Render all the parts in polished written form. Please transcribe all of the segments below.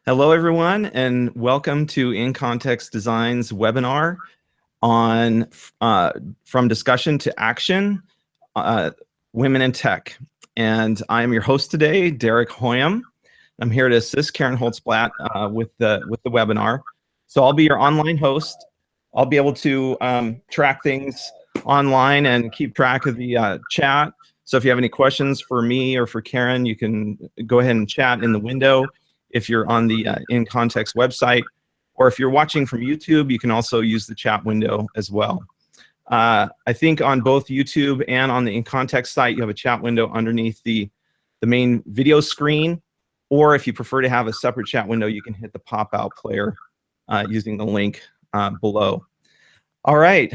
Hello, everyone, and welcome to In Context Design's webinar on From Discussion to Action, Women in Tech. And I'm your host today, Derek Hoyam. I'm here to assist Karen Holtzblatt with the webinar. So I'll be your online host. I'll be able to track things online and keep track of the chat. So if you have any questions for me or for Karen, you can go ahead and chat in the window if you're on the In Context website, or if you're watching from YouTube, you can also use the chat window as well. I think on both YouTube and on the In Context site, you have a chat window underneath the main video screen, or if you prefer to have a separate chat window, you can hit the pop-out player using the link below. All right,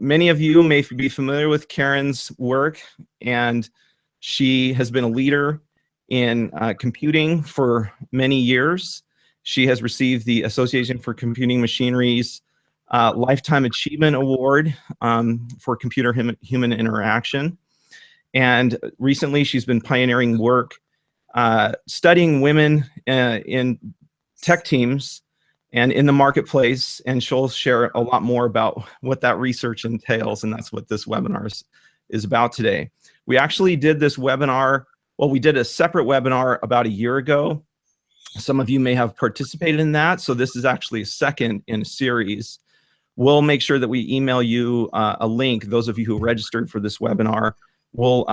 many of you may be familiar with Karen's work, and she has been a leader in computing for many years. She has received the Association for Computing Machinery's Lifetime Achievement Award for computer-human interaction. And recently, she's been pioneering work studying women in tech teams and in the marketplace, and she'll share a lot more about what that research entails, and that's what this webinar is about today. We actually did this webinar, well, we did a separate webinar about a year ago. Some of you may have participated in that, so this is actually a second in a series. We'll make sure that we email you a link, those of you who registered for this webinar. We'll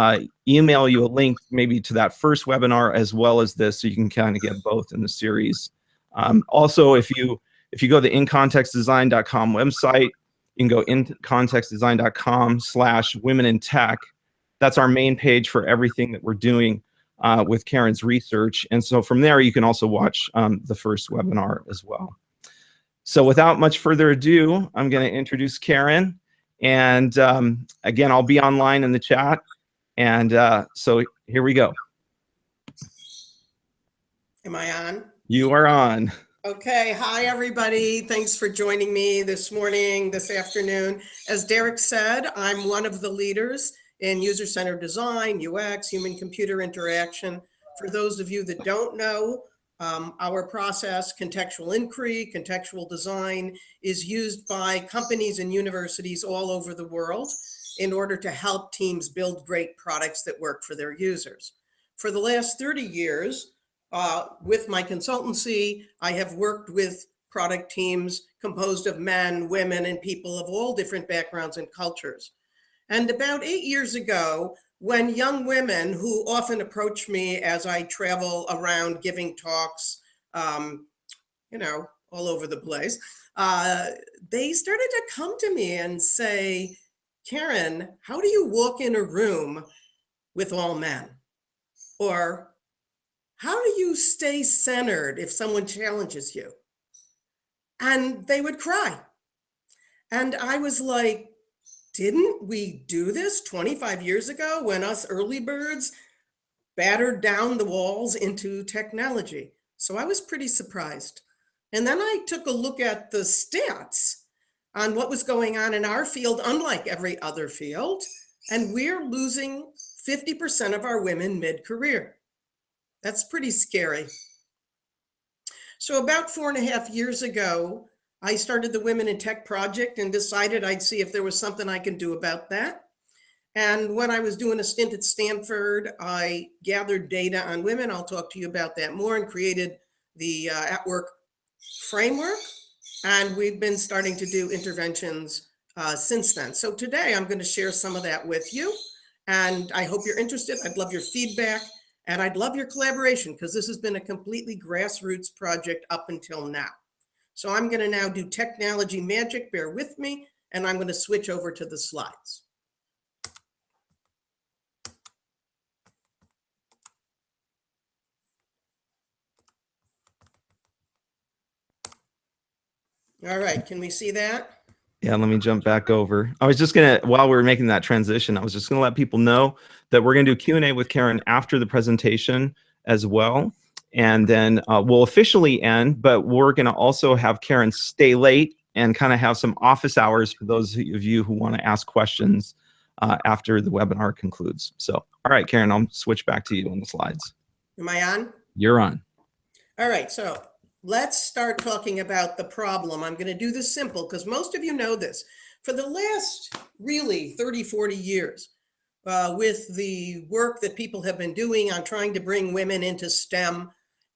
email you a link maybe to that first webinar as well as this, so you can kind of get both in the series. Also, if you go to the incontextdesign.com website, you can go incontextdesign.com/women in tech. That's our main page for everything that we're doing with Karen's research. And so from there, you can also watch the first webinar as well. So without much further ado, I'm going to introduce Karen. And again, I'll be online in the chat. And so here we go. Am I on? You are on. Okay. Hi, everybody. Thanks for joining me this morning, this afternoon. As Derek said, I'm one of the leaders in user-centered design, UX, human-computer interaction. For those of you that don't know, our process, contextual inquiry, contextual design, is used by companies and universities all over the world in order to help teams build great products that work for their users. For the last 30 years, with my consultancy, I have worked with product teams composed of men, women, and people of all different backgrounds and cultures. And about 8 years ago, when young women who often approach me as I travel around giving talks, you know, all over the place, they started to come to me and say, Karen, how do you walk in a room with all men? Or how do you stay centered if someone challenges you? And they would cry. And I was like, didn't we do this 25 years ago when us early birds battered down the walls into technology? So I was pretty surprised. And then I took a look at the stats on what was going on in our field, unlike every other field, and we're losing 50% of our women mid-career. That's pretty scary. So about 4.5 years ago, I started the Women in Tech project and decided I'd see if there was something I can do about that. And when I was doing a stint at Stanford, I gathered data on women. I'll talk to you about that more, and created the At Work framework. And we've been starting to do interventions since then. So today I'm going to share some of that with you. And I hope you're interested. I'd love your feedback. And I'd love your collaboration, because this has been a completely grassroots project up until now. So I'm going to now do technology magic. Bear with me, and I'm going to switch over to the slides. All right, can we see that? Yeah, let me jump back over. I was just gonna, while we were making that transition, I was just gonna let people know that we're gonna do Q&A with Karen after the presentation as well. And then we'll officially end, but we're gonna also have Karen stay late and kind of have some office hours for those of you who wanna ask questions after the webinar concludes. So, all right, Karen, I'll switch back to you on the slides. Am I on? You're on. All right, so let's start talking about the problem. I'm going to do this simple because most of you know this. For the last really 30, 40 years, with the work that people have been doing on trying to bring women into STEM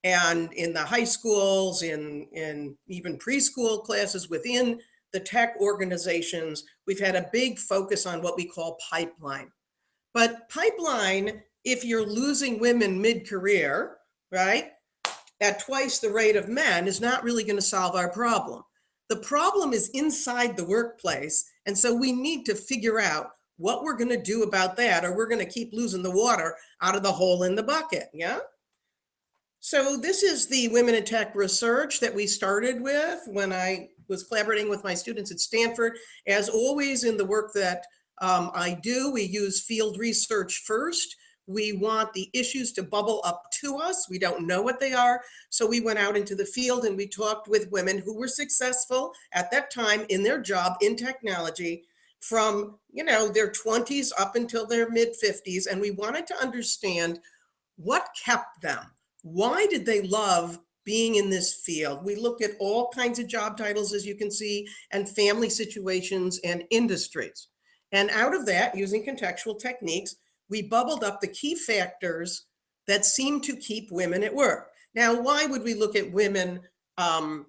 and in the high schools, in even preschool classes within the tech organizations, we've had a big focus on what we call pipeline. But pipeline, if you're losing women mid-career, right, at twice the rate of men, is not really going to solve our problem. The problem is inside the workplace. And so we need to figure out what we're going to do about that, or we're going to keep losing the water out of the hole in the bucket. Yeah. So this is the Women in Tech research that we started with when I was collaborating with my students at Stanford. As always in the work that I do, we use field research first. We want the issues to bubble up to us. We don't know what they are. So we went out into the field and we talked with women who were successful at that time in their job in technology from, their 20s up until their mid 50s. And we wanted to understand what kept them. Why did they love being in this field? We looked at all kinds of job titles, as you can see, and family situations and industries. And out of that, using contextual techniques, we bubbled up the key factors that seem to keep women at work. Now, why would we look at women and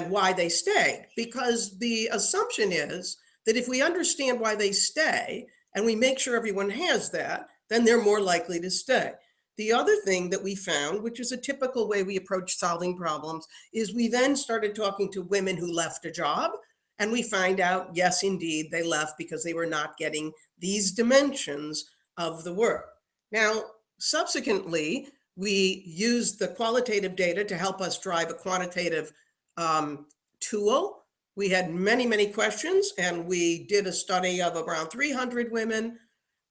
why they stay? Because the assumption is that if we understand why they stay and we make sure everyone has that, then they're more likely to stay. The other thing that we found, which is a typical way we approach solving problems, is we then started talking to women who left a job, and we find out, yes, indeed, they left because they were not getting these dimensions of the work. Now, subsequently, we used the qualitative data to help us drive a quantitative tool. We had many, many questions, and we did a study of around 300 women,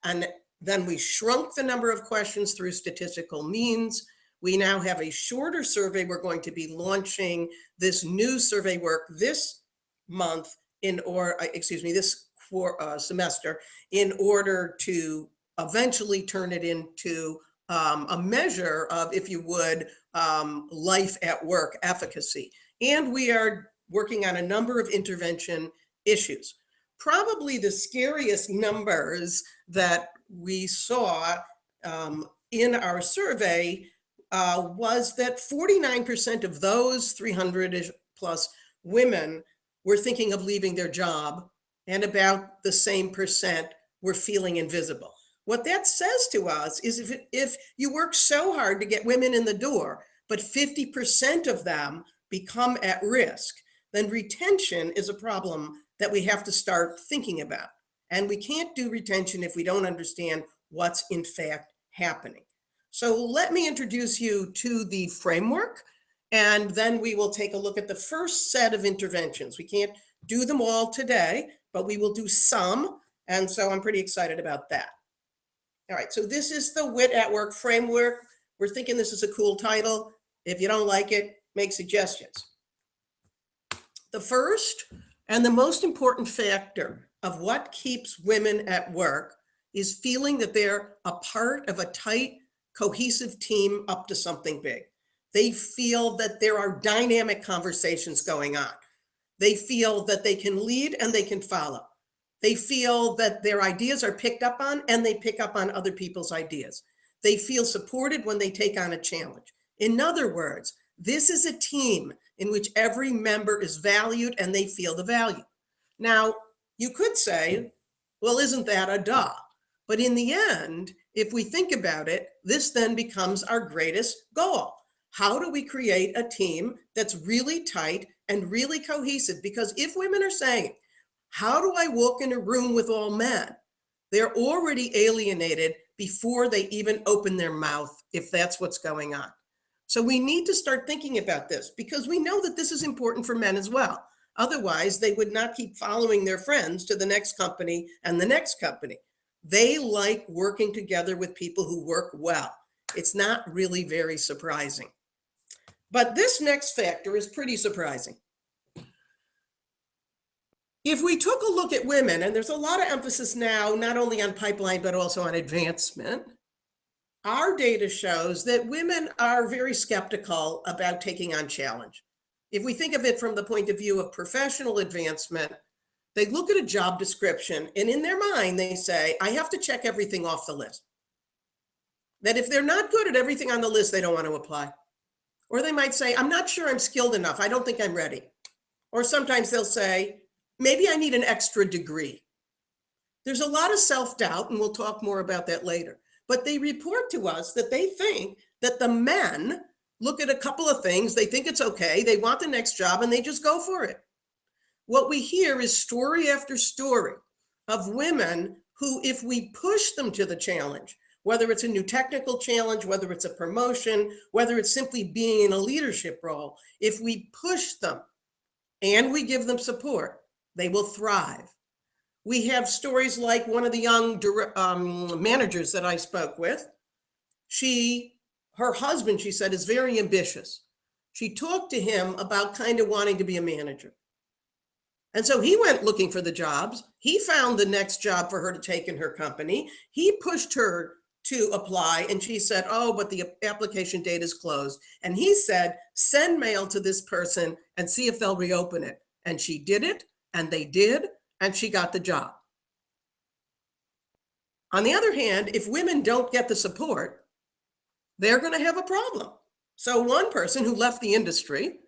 and then we shrunk the number of questions through statistical means. We now have a shorter survey. We're going to be launching this new survey work this month this semester in order to eventually turn it into a measure of, if you would, life at work efficacy. And we are working on a number of intervention issues. Probably the scariest numbers that we saw in our survey was that 49% of those 300 plus women were thinking of leaving their job, and about the same percent were feeling invisible. What that says to us is if you work so hard to get women in the door, but 50% of them become at risk, then retention is a problem that we have to start thinking about. And we can't do retention if we don't understand what's in fact happening. So let me introduce you to the framework, and then we will take a look at the first set of interventions. We can't do them all today, but we will do some. And so I'm pretty excited about that. All right, so this is the WIT at Work framework. We're thinking this is a cool title. If you don't like it, make suggestions. The first and the most important factor of what keeps women at work is feeling that they're a part of a tight, cohesive team up to something big. They feel that there are dynamic conversations going on. They feel that they can lead and they can follow. They feel that their ideas are picked up on and they pick up on other people's ideas. They feel supported when they take on a challenge. In other words, this is a team in which every member is valued and they feel the value. Now, you could say, well, isn't that a duh? But in the end, if we think about it, this then becomes our greatest goal. How do we create a team that's really tight and really cohesive? Because if women are saying, how do I walk in a room with all men? They're already alienated before they even open their mouth, if that's what's going on. So we need to start thinking about this because we know that this is important for men as well. Otherwise, they would not keep following their friends to the next company and the next company. They like working together with people who work well. It's not really very surprising. But this next factor is pretty surprising. If we took a look at women, and there's a lot of emphasis now, not only on pipeline, but also on advancement, our data shows that women are very skeptical about taking on challenge. If we think of it from the point of view of professional advancement, they look at a job description and in their mind, they say, I have to check everything off the list. That if they're not good at everything on the list, they don't want to apply. Or they might say, I'm not sure I'm skilled enough. I don't think I'm ready. Or sometimes they'll say, maybe I need an extra degree. There's a lot of self-doubt, and we'll talk more about that later. But they report to us that they think that the men look at a couple of things, they think it's okay, they want the next job, and they just go for it. What we hear is story after story of women who, if we push them to the challenge, whether it's a new technical challenge, whether it's a promotion, whether it's simply being in a leadership role, if we push them and we give them support, they will thrive. We have stories like one of the young managers that I spoke with. Her husband, she said, is very ambitious. She talked to him about kind of wanting to be a manager. And so he went looking for the jobs. He found the next job for her to take in her company. He pushed her to apply, and she said, oh, but the application date is closed. And he said, send mail to this person and see if they'll reopen it. And she did it, and they did, and she got the job. On the other hand, if women don't get the support, they're going to have a problem. So one person who left the industry,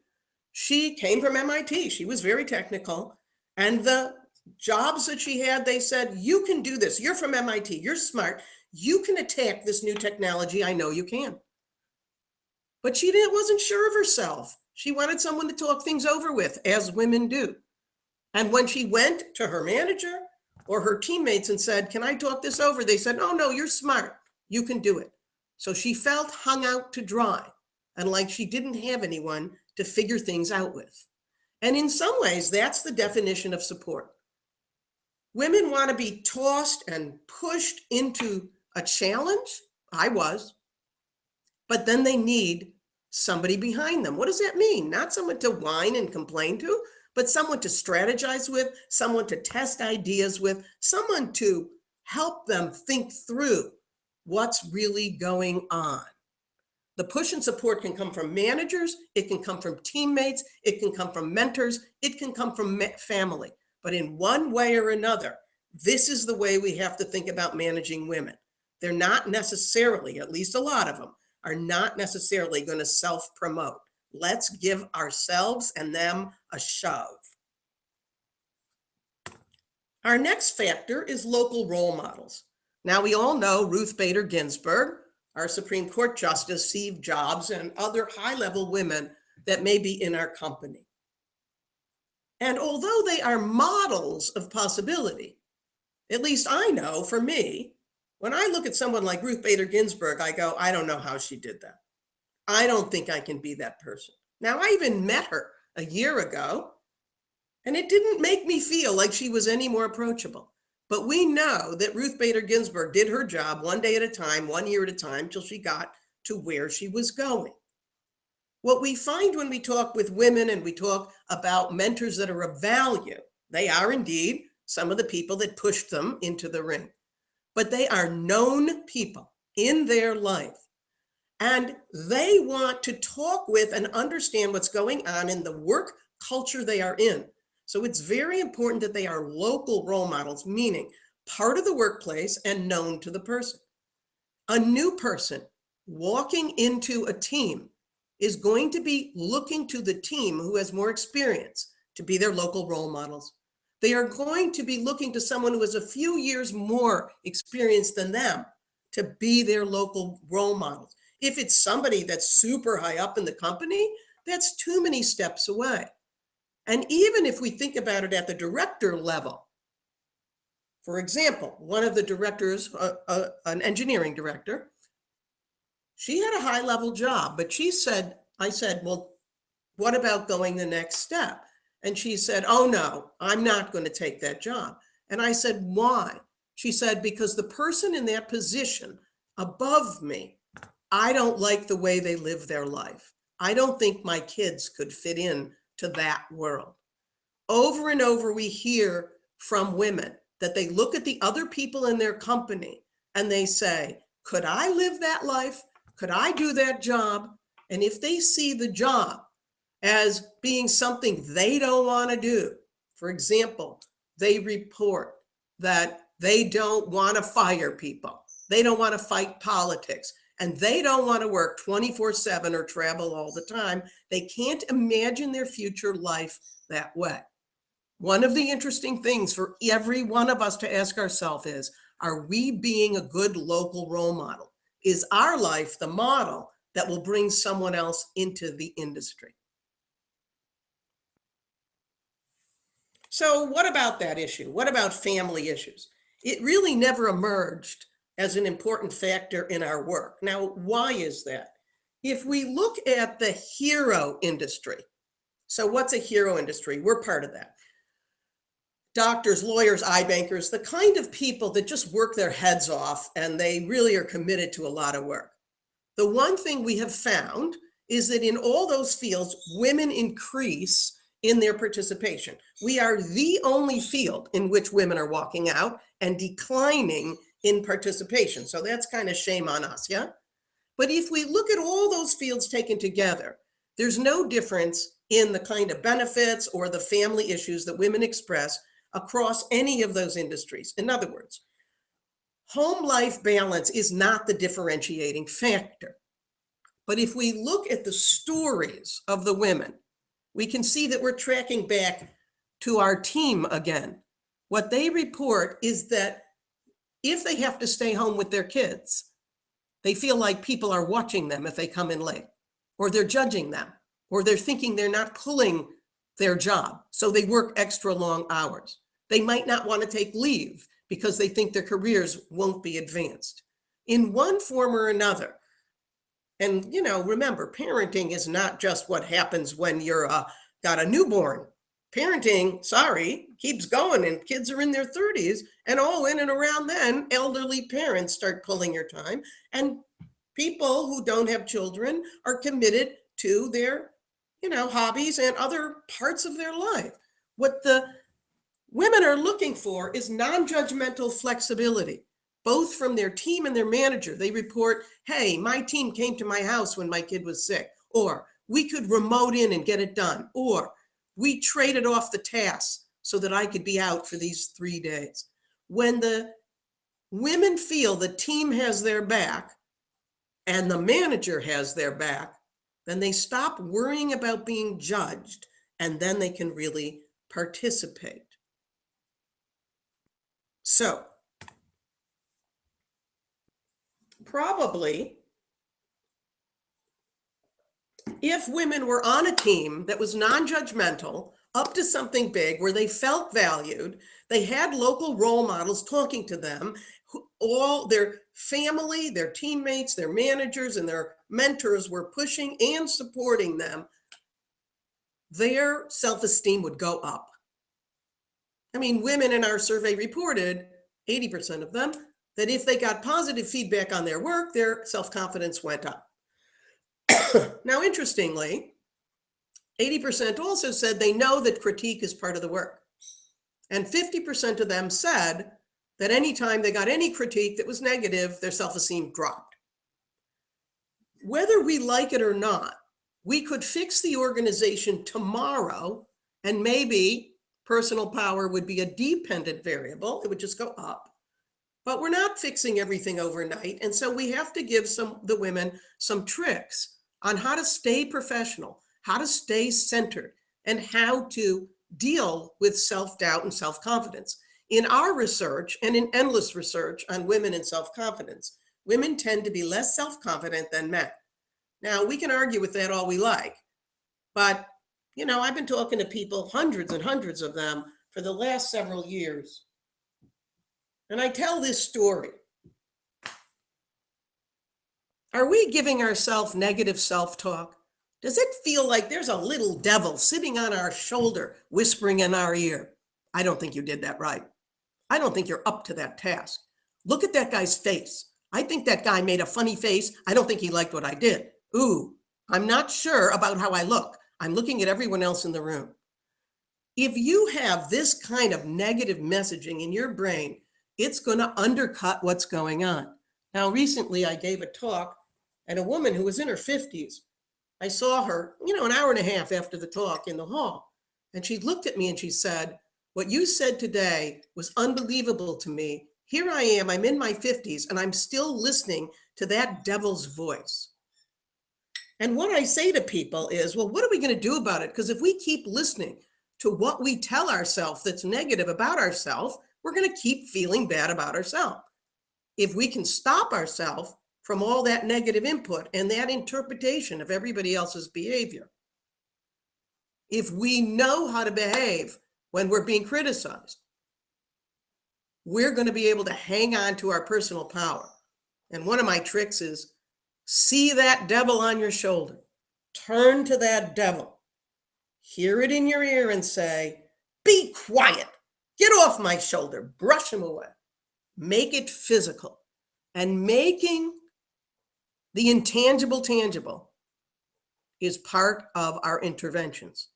she came from MIT. She was very technical. And the jobs that she had, they said, you can do this. You're from MIT. You're smart. You can attack this new technology. I know you can. But she wasn't sure of herself. She wanted someone to talk things over with, as women do. And when she went to her manager or her teammates and said, can I talk this over? They said, oh, no, you're smart. You can do it. So she felt hung out to dry and like she didn't have anyone to figure things out with. And in some ways, that's the definition of support. Women want to be tossed and pushed into a challenge. I was. But then they need somebody behind them. What does that mean? Not someone to whine and complain to, but someone to strategize with, someone to test ideas with, someone to help them think through what's really going on. The push and support can come from managers, it can come from teammates, it can come from mentors, it can come from family. But in one way or another, this is the way we have to think about managing women. They're not necessarily, at least a lot of them, are not necessarily going to self-promote. Let's give ourselves and them a shove. Our next factor is local role models. Now, we all know Ruth Bader Ginsburg, our Supreme Court Justice, Steve Jobs, and other high-level women that may be in our company. And although they are models of possibility, at least I know for me, when I look at someone like Ruth Bader Ginsburg, I go, I don't know how she did that. I don't think I can be that person. Now, I even met her a year ago, and it didn't make me feel like she was any more approachable. But we know that Ruth Bader Ginsburg did her job one day at a time, 1 year at a time, till she got to where she was going. What we find when we talk with women and we talk about mentors that are of value, they are indeed some of the people that pushed them into the ring. But they are known people in their life. And they want to talk with and understand what's going on in the work culture they are in. So it's very important that they are local role models, meaning part of the workplace and known to the person. A new person walking into a team is going to be looking to the team who has more experience to be their local role models. They are going to be looking to someone who has a few years more experience than them to be their local role models. If it's somebody that's super high up in the company, that's too many steps away. And even if we think about it at the director level, for example, one of the directors, an engineering director, she had a high level job, but I said, well, what about going the next step? And she said, oh no, I'm not going to take that job. And I said, why? She said, because the person in that position above me, I don't like the way they live their life. I don't think my kids could fit in to that world. Over and over, we hear from women that they look at the other people in their company and they say, could I live that life? Could I do that job? And if they see the job as being something they don't want to do, for example, they report that they don't want to fire people, they don't want to fight politics, and they don't want to work 24/7 or travel all the time. They can't imagine their future life that way. One of the interesting things for every one of us to ask ourselves is, are we being a good local role model? Is our life the model that will bring someone else into the industry? So what about that issue? What about family issues? It really never emerged as an important factor in our work. Now, why is that? If we look at the hero industry, so what's a hero industry? We're part of that. Doctors, lawyers, eye bankers, the kind of people that just work their heads off and they really are committed to a lot of work. The one thing we have found is that in all those fields, women increase in their participation. We are the only field in which women are walking out and declining in participation. So that's kind of shame on us, yeah? But if we look at all those fields taken together, there's no difference in the kind of benefits or the family issues that women express across any of those industries. In other words, home life balance is not the differentiating factor. But if we look at the stories of the women, we can see that we're tracking back to our team again. What they report is that if they have to stay home with their kids, they feel like people are watching them if they come in late, or they're judging them, or they're thinking they're not pulling their job, so they work extra long hours. They might not want to take leave because they think their careers won't be advanced in one form or another. And, remember, parenting is not just what happens when you're got a newborn. Parenting, keeps going, and kids are in their 30s, and all in and around then, elderly parents start pulling your time, and people who don't have children are committed to their, hobbies and other parts of their life. What the women are looking for is non-judgmental flexibility, both from their team and their manager. They report, hey, my team came to my house when my kid was sick, or we could remote in and get it done, or we traded off the tasks so that I could be out for these 3 days. When the women feel the team has their back and the manager has their back, then they stop worrying about being judged, and then they can really participate. So, probably, if women were on a team that was non-judgmental, up to something big where they felt valued, they had local role models talking to them, all their family, their teammates, their managers, and their mentors were pushing and supporting them, their self-esteem would go up. I mean, women in our survey reported, 80% of them, that if they got positive feedback on their work, their self-confidence went up. Now, interestingly, 80% also said they know that critique is part of the work. And 50% of them said that anytime they got any critique that was negative, their self-esteem dropped. Whether we like it or not, we could fix the organization tomorrow, and maybe personal power would be a dependent variable. It would just go up. But we're not fixing everything overnight. And so we have to give the women some tricks on how to stay professional, how to stay centered, and how to deal with self-doubt and self-confidence. In our research, and in endless research on women and self-confidence, women tend to be less self-confident than men. Now, we can argue with that all we like, but, I've been talking to people, hundreds and hundreds of them, for the last several years. And I tell this story. Are we giving ourselves negative self-talk? Does it feel like there's a little devil sitting on our shoulder, whispering in our ear? I don't think you did that right. I don't think you're up to that task. Look at that guy's face. I think that guy made a funny face. I don't think he liked what I did. Ooh, I'm not sure about how I look. I'm looking at everyone else in the room. If you have this kind of negative messaging in your brain, it's going to undercut what's going on. Now, recently I gave a talk, and a woman who was in her 50s, I saw her, an hour and a half after the talk in the hall. And she looked at me and she said, "What you said today was unbelievable to me. Here I am, I'm in my 50s, and I'm still listening to that devil's voice." And what I say to people is, well, what are we going to do about it? Because if we keep listening to what we tell ourselves that's negative about ourselves, we're going to keep feeling bad about ourselves. If we can stop ourselves from all that negative input and that interpretation of everybody else's behavior, if we know how to behave when we're being criticized, we're going to be able to hang on to our personal power. And one of my tricks is see that devil on your shoulder, turn to that devil, hear it in your ear and say, "Be quiet, get off my shoulder," brush him away. Make it physical. And making the intangible tangible is part of our interventions.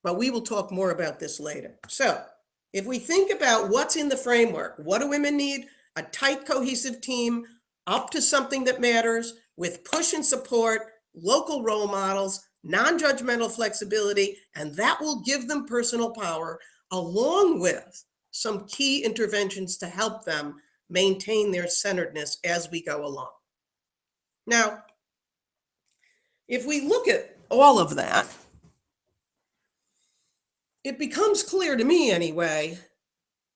But we will talk more about this later. So if we think about what's in the framework, what do women need? A tight, cohesive team, up to something that matters, with push and support, local role models, non-judgmental flexibility, and that will give them personal power, along with some key interventions to help them maintain their centeredness as we go along. Now, if we look at all of that, it becomes clear to me anyway,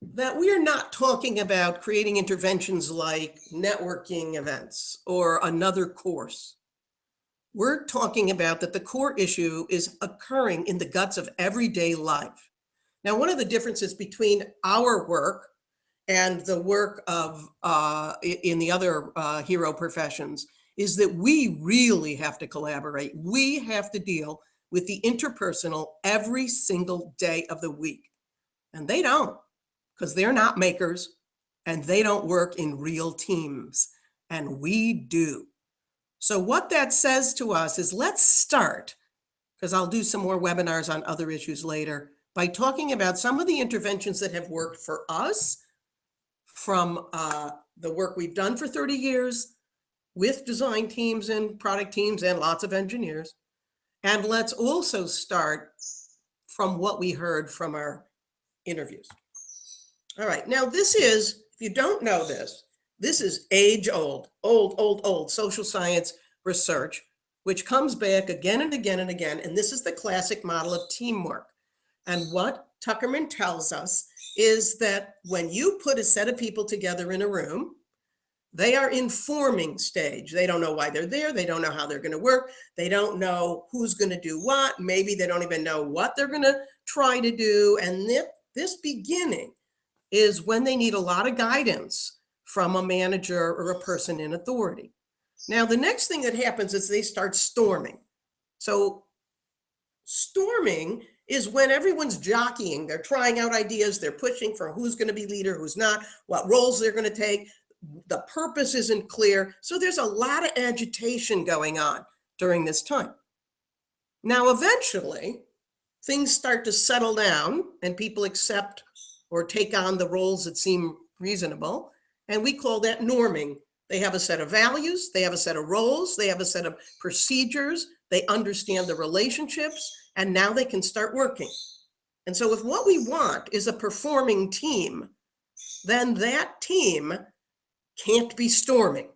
that we are not talking about creating interventions like networking events or another course. We're talking about that the core issue is occurring in the guts of everyday life. Now, one of the differences between our work and the work of in the other hero professions is that we really have to collaborate. We have to deal with the interpersonal every single day of the week. And they don't, because they're not makers and they don't work in real teams. And we do. So what that says to us is, let's start, because I'll do some more webinars on other issues later, by talking about some of the interventions that have worked for us from the work we've done for 30 years with design teams and product teams and lots of engineers. And let's also start from what we heard from our interviews. All right, now this is, if you don't know this is age-old, old social science research, which comes back again and again and again. And this is the classic model of teamwork. And what Tuckerman tells us is that when you put a set of people together in a room, they are in forming stage. They don't know why they're there. They don't know how they're going to work. They don't know who's going to do what. Maybe they don't even know what they're going to try to do. And this beginning is when they need a lot of guidance from a manager or a person in authority. Now, the next thing that happens is they start storming. So storming is when everyone's jockeying. They're trying out ideas. They're pushing for who's going to be leader, who's not, what roles they're going to take. The purpose isn't clear. So there's a lot of agitation going on during this time. Now, eventually, things start to settle down and people accept or take on the roles that seem reasonable. And we call that norming. They have a set of values, they have a set of roles, they have a set of procedures, they understand the relationships, and now they can start working. And so if what we want is a performing team, then that team can't be storming,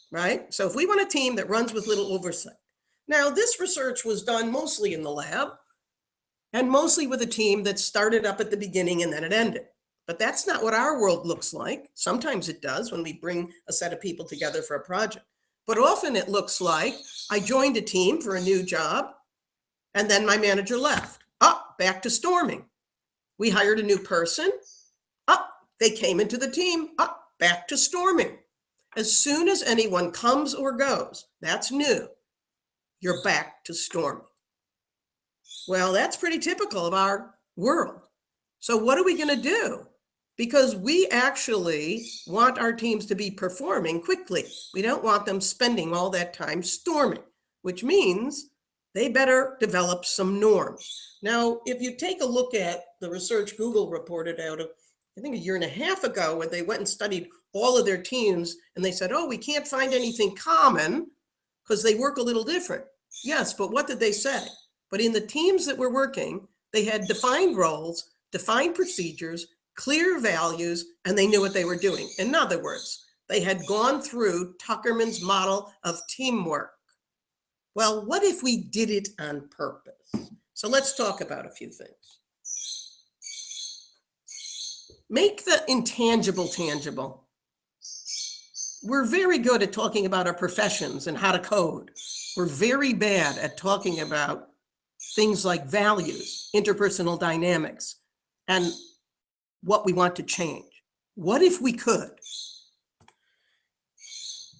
right? So if we want a team that runs with little oversight. Now, this research was done mostly in the lab and mostly with a team that started up at the beginning and then it ended. But that's not what our world looks like. Sometimes it does when we bring a set of people together for a project. But often it looks like I joined a team for a new job and then my manager left. Back to storming. We hired a new person. They came into the team. Back to storming. As soon as anyone comes or goes, that's new. You're back to storming. Well, that's pretty typical of our world. So what are we going to do? Because we actually want our teams to be performing quickly. We don't want them spending all that time storming, which means they better develop some norms. Now, if you take a look at the research Google reported out of I think a year and a half ago, when they went and studied all of their teams and they said, oh, we can't find anything common because they work a little different. Yes, but what did they say? But in the teams that were working, they had defined roles, defined procedures, clear values, and they knew what they were doing. In other words, they had gone through Tuckerman's model of teamwork. Well, what if we did it on purpose? So let's talk about a few things. Make the intangible tangible. We're very good at talking about our professions and how to code. We're very bad at talking about things like values, interpersonal dynamics, and what we want to change. What if we could?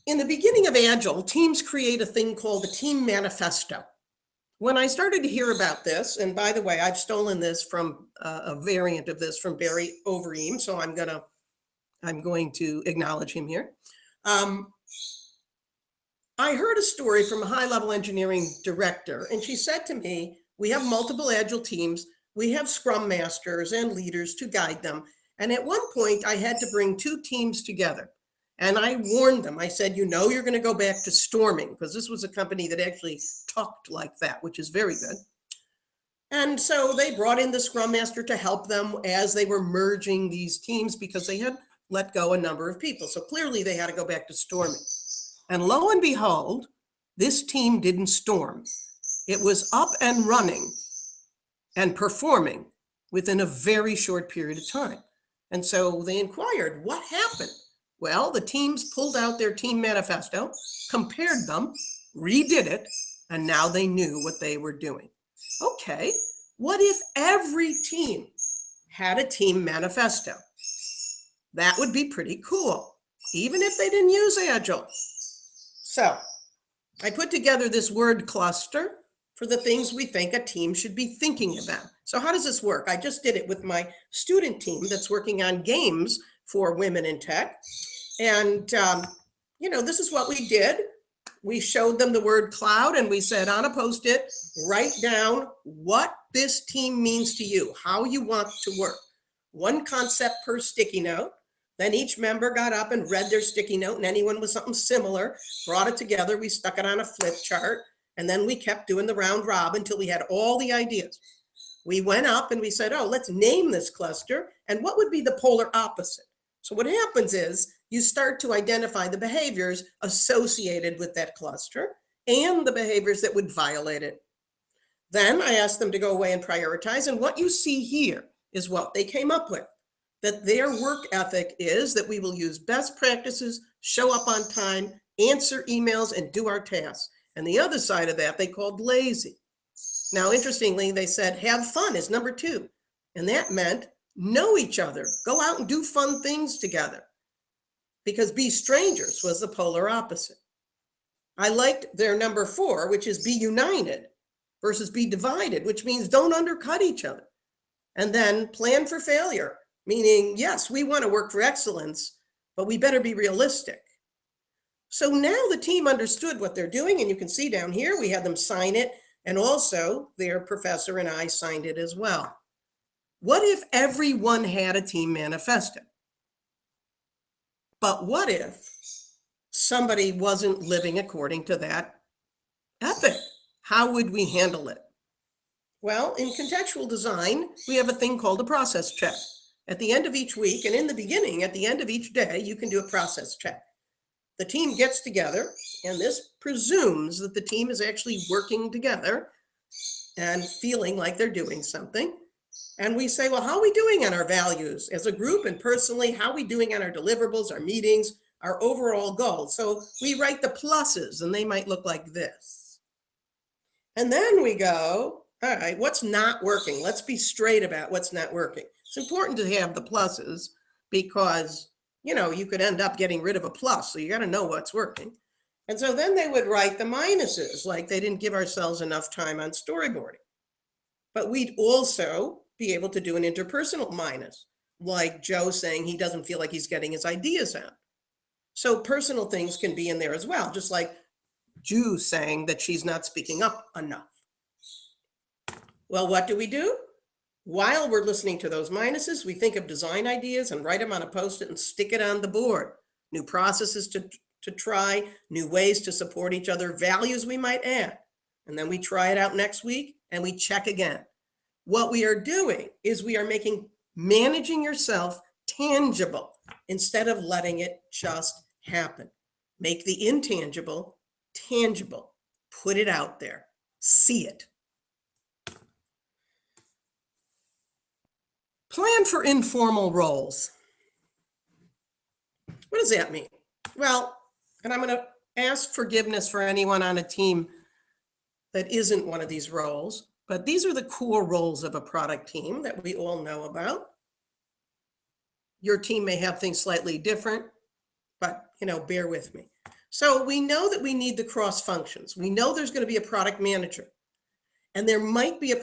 In the beginning of Agile, teams create a thing called the Team Manifesto. When I started to hear about this, and by the way, I've stolen this from a variant of this from Barry Overeem, so I'm going to acknowledge him here. I heard a story from a high-level engineering director, and she said to me, we have multiple Agile teams, we have Scrum Masters and leaders to guide them, and at one point I had to bring two teams together. And I warned them, I said, you're going to go back to storming, because this was a company that actually talked like that, which is very good. And so they brought in the Scrum Master to help them as they were merging these teams because they had let go a number of people. So clearly they had to go back to storming. And lo and behold, this team didn't storm. It was up and running and performing within a very short period of time. And so they inquired, what happened? Well, the teams pulled out their team manifesto, compared them, redid it, and now they knew what they were doing. Okay, what if every team had a team manifesto? That would be pretty cool, even if they didn't use Agile. So I put together this word cluster for the things we think a team should be thinking about. So how does this work? I just did it with my student team that's working on games for women in tech. And, this is what we did. We showed them the word cloud and we said on a Post-it, write down what this team means to you, how you want to work. One concept per sticky note. Then each member got up and read their sticky note, and anyone with something similar brought it together. We stuck it on a flip chart, and then we kept doing the round robin until we had all the ideas. We went up and we said, oh, let's name this cluster, and what would be the polar opposite? So what happens is you start to identify the behaviors associated with that cluster and the behaviors that would violate it. Then I asked them to go away and prioritize, and what you see here is what they came up with. That their work ethic is that we will use best practices, show up on time, answer emails, and do our tasks. And the other side of that, they called lazy. Now, interestingly, they said, have fun is number 2. And that meant know each other, go out and do fun things together. Because be strangers was the polar opposite. I liked their number 4, which is be united versus be divided, which means don't undercut each other. And then plan for failure. Meaning, yes, we want to work for excellence, but we better be realistic. So now the team understood what they're doing, and you can see down here, we had them sign it, and also their professor and I signed it as well. What if everyone had a team manifesto? But what if somebody wasn't living according to that ethic? How would we handle it? Well, in contextual design, we have a thing called a process check. At the end of each week, and in the beginning, at the end of each day, you can do a process check. The team gets together, and this presumes that the team is actually working together and feeling like they're doing something. And we say, well, how are we doing on our values as a group and personally? How are we doing on our deliverables, our meetings, our overall goals? So we write the pluses, and they might look like this. And then we go, all right, what's not working? Let's be straight about what's not working. It's important to have the pluses because, you could end up getting rid of a plus. So you got to know what's working. And so then they would write the minuses, like they didn't give ourselves enough time on storyboarding. But we'd also be able to do an interpersonal minus, like Joe saying he doesn't feel like he's getting his ideas out. So personal things can be in there as well, just like Ju saying that she's not speaking up enough. Well, what do? While we're listening to those minuses, we think of design ideas and write them on a Post-it and stick it on the board. New processes to try, new ways to support each other, values we might add. And then we try it out next week and we check again. What we are doing is we are making managing yourself tangible instead of letting it just happen. Make the intangible tangible. Put it out there. See it. Plan for informal roles. What does that mean? Well, and I'm going to ask forgiveness for anyone on a team that isn't one of these roles, but these are the core roles of a product team that we all know about. Your team may have things slightly different, but bear with me. So we know that we need the cross functions. We know there's going to be a product manager, and there might be a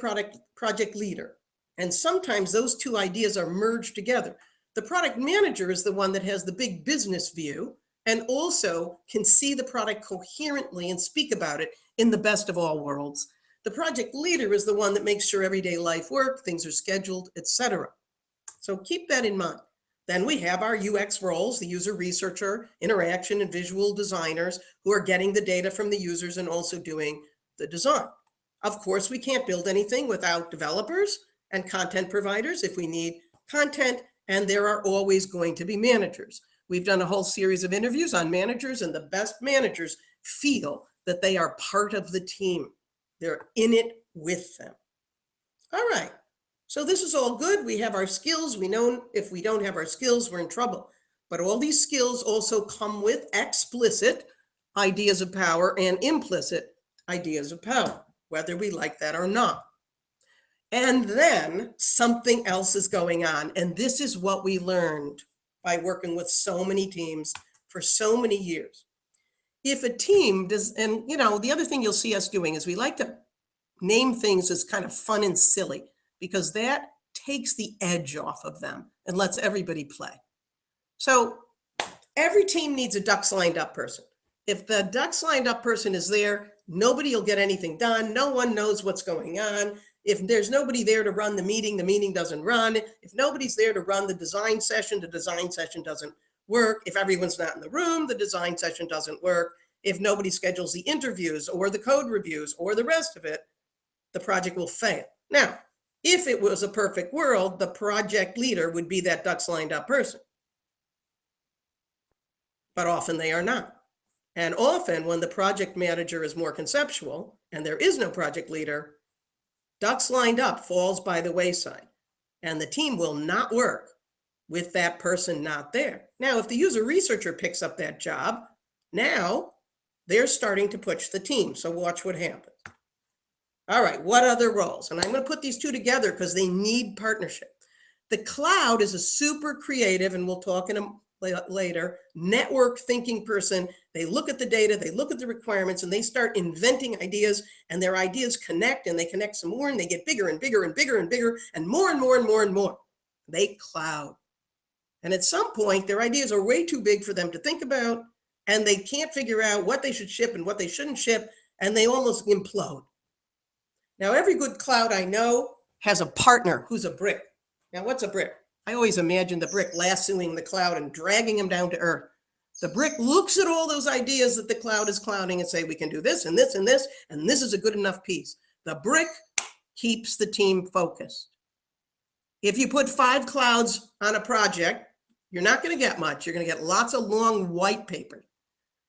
project leader. And sometimes those two ideas are merged together. The product manager is the one that has the big business view and also can see the product coherently and speak about it in the best of all worlds. The project leader is the one that makes sure everyday life works, things are scheduled, etc. So keep that in mind. Then we have our UX roles, the user researcher, interaction, and visual designers who are getting the data from the users and also doing the design. Of course, we can't build anything without developers and content providers if we need content, and there are always going to be managers. We've done a whole series of interviews on managers, and the best managers feel that they are part of the team. They're in it with them. All right, so this is all good. We have our skills. We know if we don't have our skills, we're in trouble. But all these skills also come with explicit ideas of power and implicit ideas of power, whether we like that or not. And then something else is going on. And this is what we learned by working with so many teams for so many years. If a team does, and the other thing you'll see us doing is we like to name things as kind of fun and silly, because that takes the edge off of them and lets everybody play. So every team needs a ducks lined up person. If the ducks lined up person is there, nobody will get anything done. No one knows what's going on. If there's nobody there to run the meeting doesn't run. If nobody's there to run the design session doesn't work. If everyone's not in the room, the design session doesn't work. If nobody schedules the interviews or the code reviews or the rest of it, the project will fail. Now, if it was a perfect world, the project leader would be that ducks lined up person. But often they are not. And often when the project manager is more conceptual and there is no project leader, ducks lined up falls by the wayside, and the team will not work with that person not there. Now, if the user researcher picks up that job, now they're starting to push the team. So watch what happens. All right, what other roles? And I'm going to put these two together because they need partnership. The cloud is a super creative, and we'll talk in a later, network thinking person. They look at the data, they look at the requirements, and they start inventing ideas, and their ideas connect, and they connect some more, and they get bigger and bigger and bigger and bigger and more and more and more and more. They cloud. And at some point, their ideas are way too big for them to think about, and they can't figure out what they should ship and what they shouldn't ship, and they almost implode. Now, every good cloud I know has a partner who's a brick. Now, what's a brick? I always imagine the brick lassoing the cloud and dragging him down to earth. The brick looks at all those ideas that the cloud is clouding and say, we can do this and this and this, and this is a good enough piece. The brick keeps the team focused. If you put 5 clouds on a project, you're not going to get much. You're going to get lots of long white paper.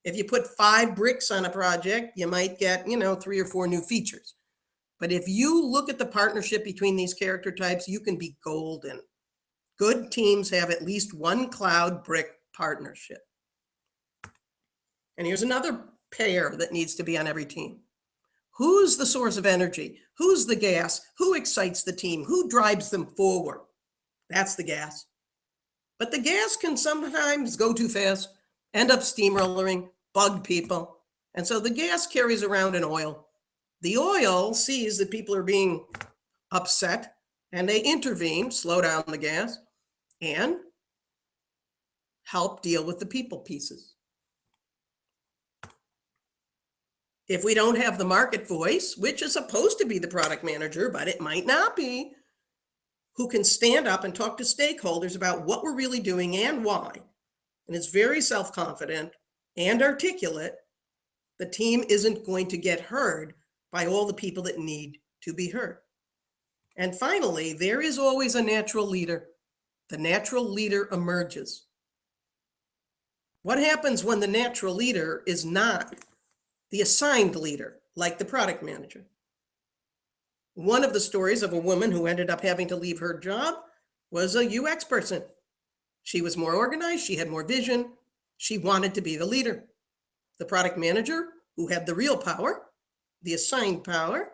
If you put 5 bricks on a project, you might get, 3 or 4 new features. But if you look at the partnership between these character types, you can be golden. Good teams have at least one cloud brick partnership. And here's another pair that needs to be on every team. Who's the source of energy? Who's the gas? Who excites the team? Who drives them forward? That's the gas. But the gas can sometimes go too fast, end up steamrolling, bug people. And so the gas carries around an oil. The oil sees that people are being upset, and they intervene, slow down the gas, and help deal with the people pieces. If we don't have the market voice, which is supposed to be the product manager, but it might not be, who can stand up and talk to stakeholders about what we're really doing and why, and is very self-confident and articulate, the team isn't going to get heard by all the people that need to be heard. And finally, there is always a natural leader. The natural leader emerges. What happens when the natural leader is not the assigned leader, like the product manager? One of the stories of a woman who ended up having to leave her job was a UX person. She was more organized, she had more vision, she wanted to be the leader. The product manager, who had the real power, the assigned power,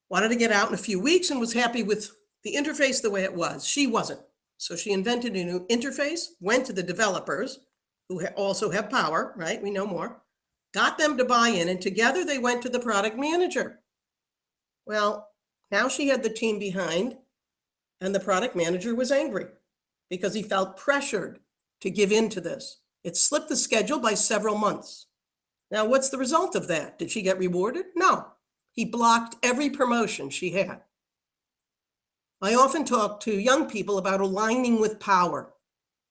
wanted to get out in a few weeks and was happy with the interface the way it was. She wasn't. So she invented a new interface, went to the developers, who also have power, right? We know more, got them to buy in, and together they went to the product manager. Well, now she had the team behind, and the product manager was angry because he felt pressured to give in to this. It slipped the schedule by several months. Now, what's the result of that? Did she get rewarded? No. He blocked every promotion she had. I often talk to young people about aligning with power.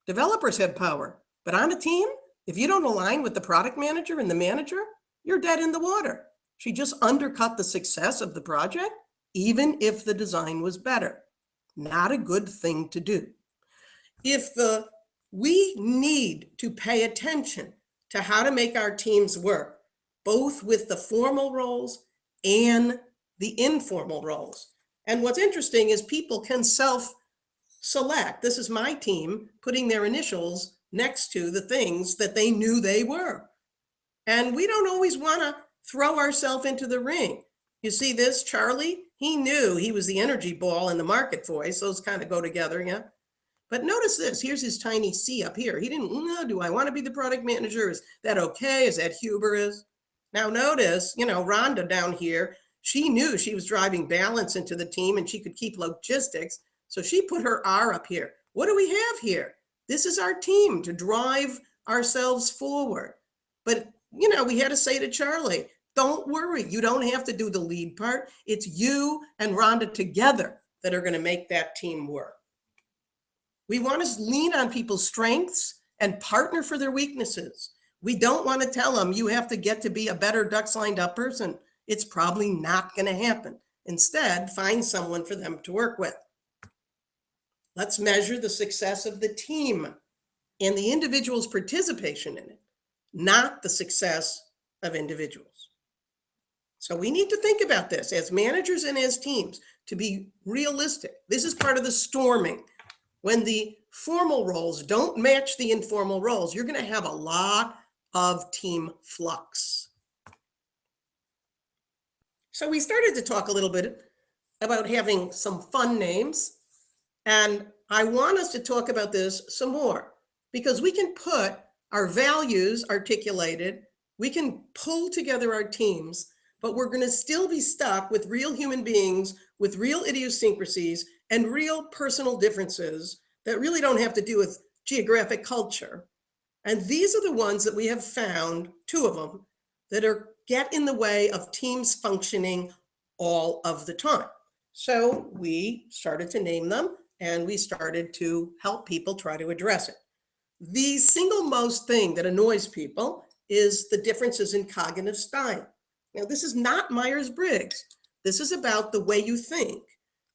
Developers have power, but on a team, if you don't align with the product manager and the manager, you're dead in the water. She just undercut the success of the project, even if the design was better. Not a good thing to do. We need to pay attention to how to make our teams work, both with the formal roles and the informal roles. And what's interesting is people can self-select. This is my team putting their initials next to the things that they knew they were. And we don't always want to throw ourselves into the ring. You see this, Charlie? He knew he was the energy ball and the market voice. Those kind of go together, yeah? But notice this, here's his tiny C up here. He didn't know, do I want to be the product manager? Is that okay? Is that hubris? Now notice, Rhonda down here, she knew she was driving balance into the team and she could keep logistics. So she put her R up here. What do we have here? This is our team to drive ourselves forward. But, we had to say to Charlie, don't worry, you don't have to do the lead part. It's you and Rhonda together that are going to make that team work. We want to lean on people's strengths and partner for their weaknesses. We don't want to tell them you have to get to be a better ducks lined up person. It's probably not going to happen. Instead, find someone for them to work with. Let's measure the success of the team and the individual's participation in it, not the success of individuals. So we need to think about this as managers and as teams to be realistic. This is part of the storming. When the formal roles don't match the informal roles, you're going to have a lot of team flux. So we started to talk a little bit about having some fun names, and I want us to talk about this some more because we can put our values articulated, we can pull together our teams, but we're going to still be stuck with real human beings, with real idiosyncrasies and real personal differences that really don't have to do with geographic culture. And these are the ones that we have found, 2 of them, that get in the way of teams functioning all of the time. So we started to name them and we started to help people try to address it. The single most thing that annoys people is the differences in cognitive style. Now, this is not Myers-Briggs. This is about the way you think.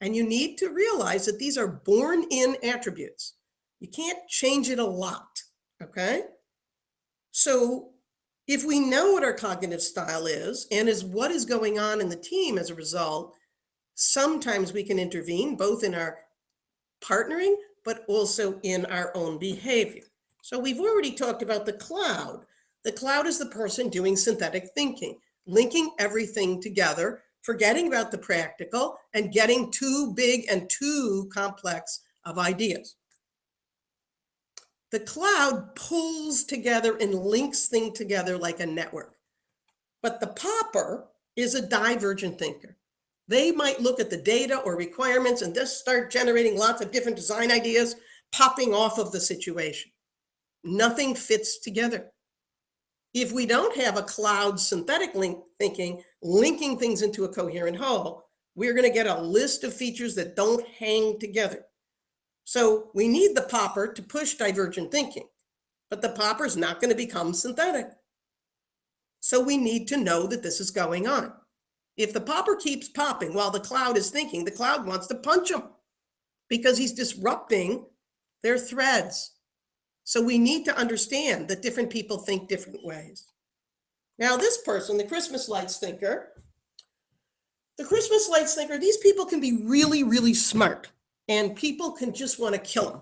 And you need to realize that these are born-in attributes. You can't change it a lot, okay? So if we know what our cognitive style is and is what is going on in the team as a result, sometimes we can intervene both in our partnering, but also in our own behavior. So we've already talked about the cloud. The cloud is the person doing synthetic thinking, linking everything together, forgetting about the practical and getting too big and too complex of ideas. The cloud pulls together and links things together like a network. But the popper is a divergent thinker. They might look at the data or requirements and just start generating lots of different design ideas popping off of the situation. Nothing fits together. If we don't have a cloud synthetic thinking, linking things into a coherent whole, we're going to get a list of features that don't hang together. So we need the popper to push divergent thinking, but the popper is not going to become synthetic. So we need to know that this is going on. If the popper keeps popping while the cloud is thinking, the cloud wants to punch him because he's disrupting their threads. So we need to understand that different people think different ways. Now this person, the Christmas lights thinker, these people can be really, really smart, and people can just want to kill them.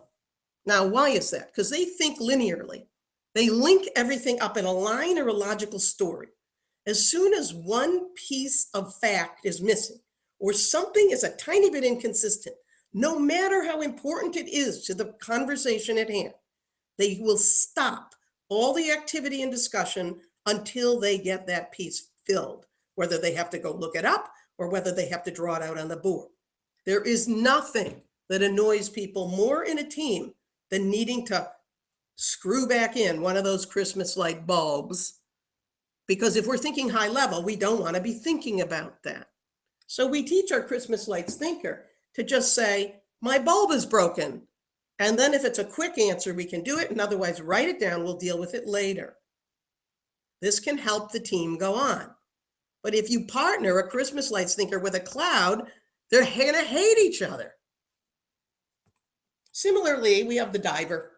Now, why is that? Because they think linearly. They link everything up in a line or a logical story. As soon as one piece of fact is missing or something is a tiny bit inconsistent, no matter how important it is to the conversation at hand, they will stop all the activity and discussion until they get that piece filled, whether they have to go look it up or whether they have to draw it out on the board. There is nothing that annoys people more in a team than needing to screw back in one of those Christmas light bulbs. Because if we're thinking high level, we don't want to be thinking about that. So we teach our Christmas lights thinker to just say, my bulb is broken. And then if it's a quick answer, we can do it. And otherwise, write it down. We'll deal with it later. This can help the team go on. But if you partner a Christmas lights thinker with a cloud, they're going to hate each other. Similarly, we have the diver.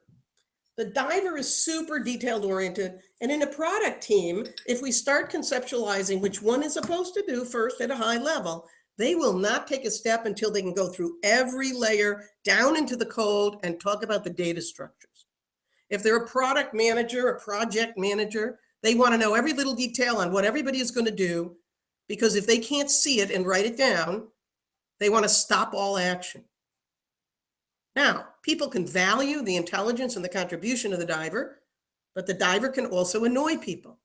The diver is super detailed oriented. And in a product team, if we start conceptualizing which one is supposed to do first at a high level, they will not take a step until they can go through every layer down into the code and talk about the data structures. If they're a product manager, a project manager, they want to know every little detail on what everybody is going to do, because if they can't see it and write it down, they want to stop all action. Now, people can value the intelligence and the contribution of the diver, but the diver can also annoy people.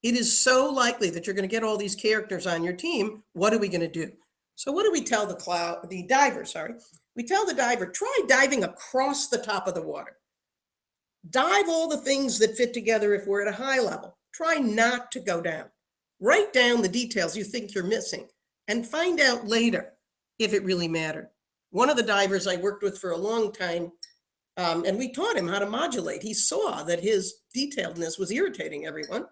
It is so likely that you're going to get all these characters on your team. What are we going to do? So what do we tell the diver? We tell the diver, try diving across the top of the water. Dive all the things that fit together if we're at a high level. Try not to go down. Write down the details you think you're missing and find out later if it really mattered. One of the divers I worked with for a long time, and we taught him how to modulate. He saw that his detailedness was irritating everyone.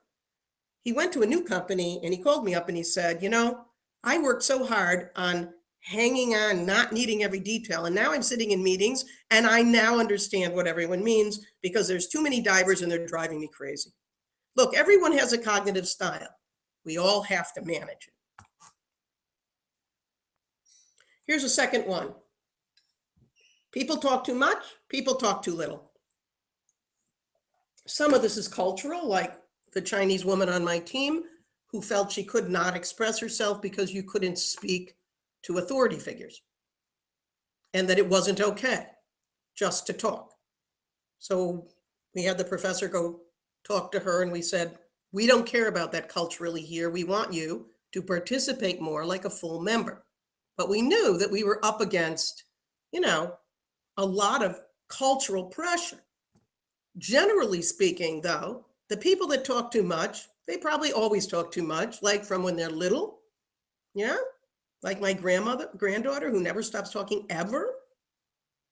He went to a new company and he called me up and he said, you know, I worked so hard on hanging on, not needing every detail. And now I'm sitting in meetings and I now understand what everyone means because there's too many divers and they're driving me crazy. Look, everyone has a cognitive style. We all have to manage it. Here's a second one. People talk too much, people talk too little. Some of this is cultural, like the Chinese woman on my team who felt she could not express herself because you couldn't speak to authority figures, and that it wasn't okay just to talk. So we had the professor go talk to her and we said, we don't care about that culturally here. We want you to participate more like a full member. But we knew that we were up against, a lot of cultural pressure. Generally speaking, though, the people that talk too much, they probably always talk too much, like from when they're little. Yeah. Like my granddaughter who never stops talking ever.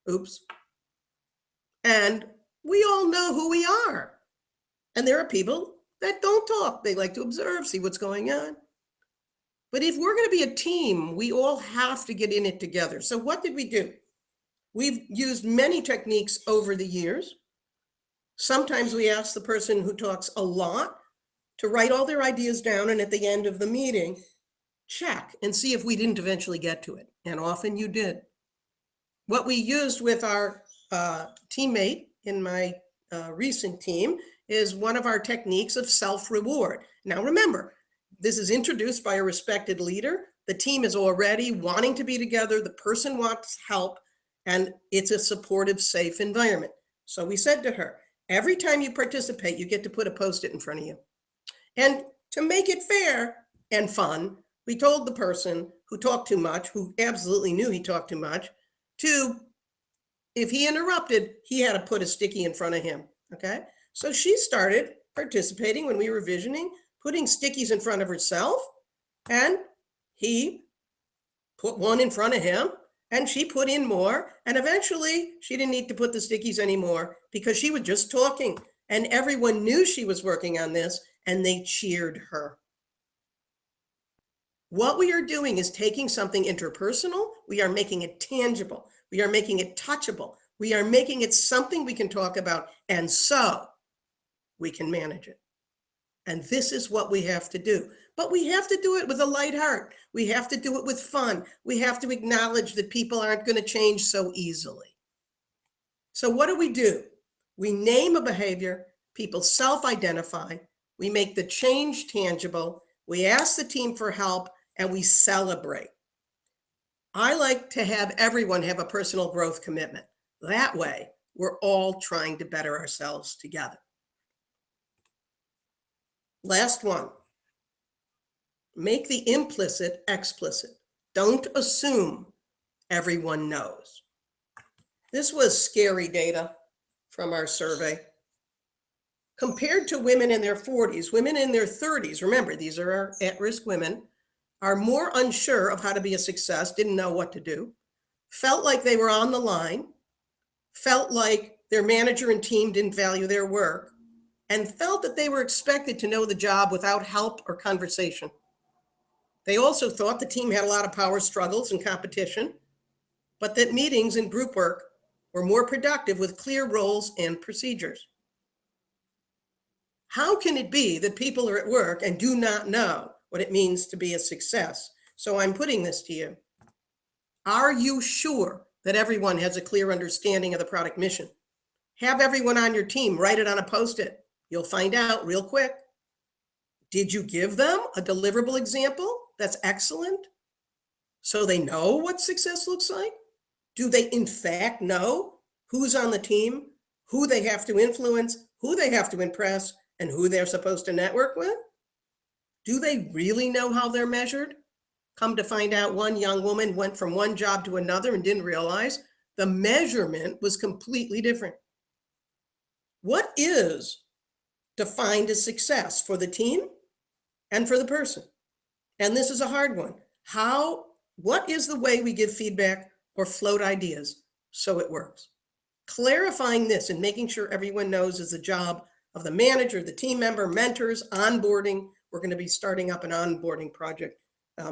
Oops. And we all know who we are. And there are people that don't talk. They like to observe, see what's going on. But if we're going to be a team, we all have to get in it together. So what did we do? We've used many techniques over the years. Sometimes we ask the person who talks a lot to write all their ideas down, and at the end of the meeting, check and see if we didn't eventually get to it. And often you did. What we used with our teammate in my recent team is one of our techniques of self-reward. Now remember, this is introduced by a respected leader. The team is already wanting to be together. The person wants help, and it's a supportive, safe environment. So we said to her, every time you participate, you get to put a Post-it in front of you. And to make it fair and fun, we told the person who talked too much, who absolutely knew he talked too much, if he interrupted, he had to put a sticky in front of him, okay? So she started participating when we were visioning, putting stickies in front of herself, and he put one in front of him, and she put in more. And eventually she didn't need to put the stickies anymore because she was just talking, and everyone knew she was working on this and they cheered her. What we are doing is taking something interpersonal, we are making it tangible, we are making it touchable, we are making it something we can talk about, and so we can manage it. And this is what we have to do. But we have to do it with a light heart. We have to do it with fun. We have to acknowledge that people aren't going to change so easily. So what do? We name a behavior, people self-identify, we make the change tangible, we ask the team for help, and we celebrate. I like to have everyone have a personal growth commitment. That way, we're all trying to better ourselves together. Last one. Make the implicit explicit. Don't assume everyone knows. This was scary data from our survey. Compared to women in their 40s, women in their 30s, remember, these are our at-risk women, are more unsure of how to be a success, didn't know what to do, felt like they were on the line, felt like their manager and team didn't value their work, and felt that they were expected to know the job without help or conversation. They also thought the team had a lot of power struggles and competition, but that meetings and group work were more productive with clear roles and procedures. How can it be that people are at work and do not know what it means to be a success? So I'm putting this to you. Are you sure that everyone has a clear understanding of the product mission? Have everyone on your team write it on a Post-it. You'll find out real quick. Did you give them a deliverable example that's excellent so they know what success looks like? Do they in fact know who's on the team, who they have to influence, who they have to impress, and who they're supposed to network with? Do they really know how they're measured? Come to find out, one young woman went from one job to another and didn't realize the measurement was completely different. What is defined as success for the team and for the person? And this is a hard one. What is the way we give feedback or float ideas so it works? Clarifying this and making sure everyone knows is the job of the manager, the team member, mentors, onboarding. We're going to be starting up an onboarding project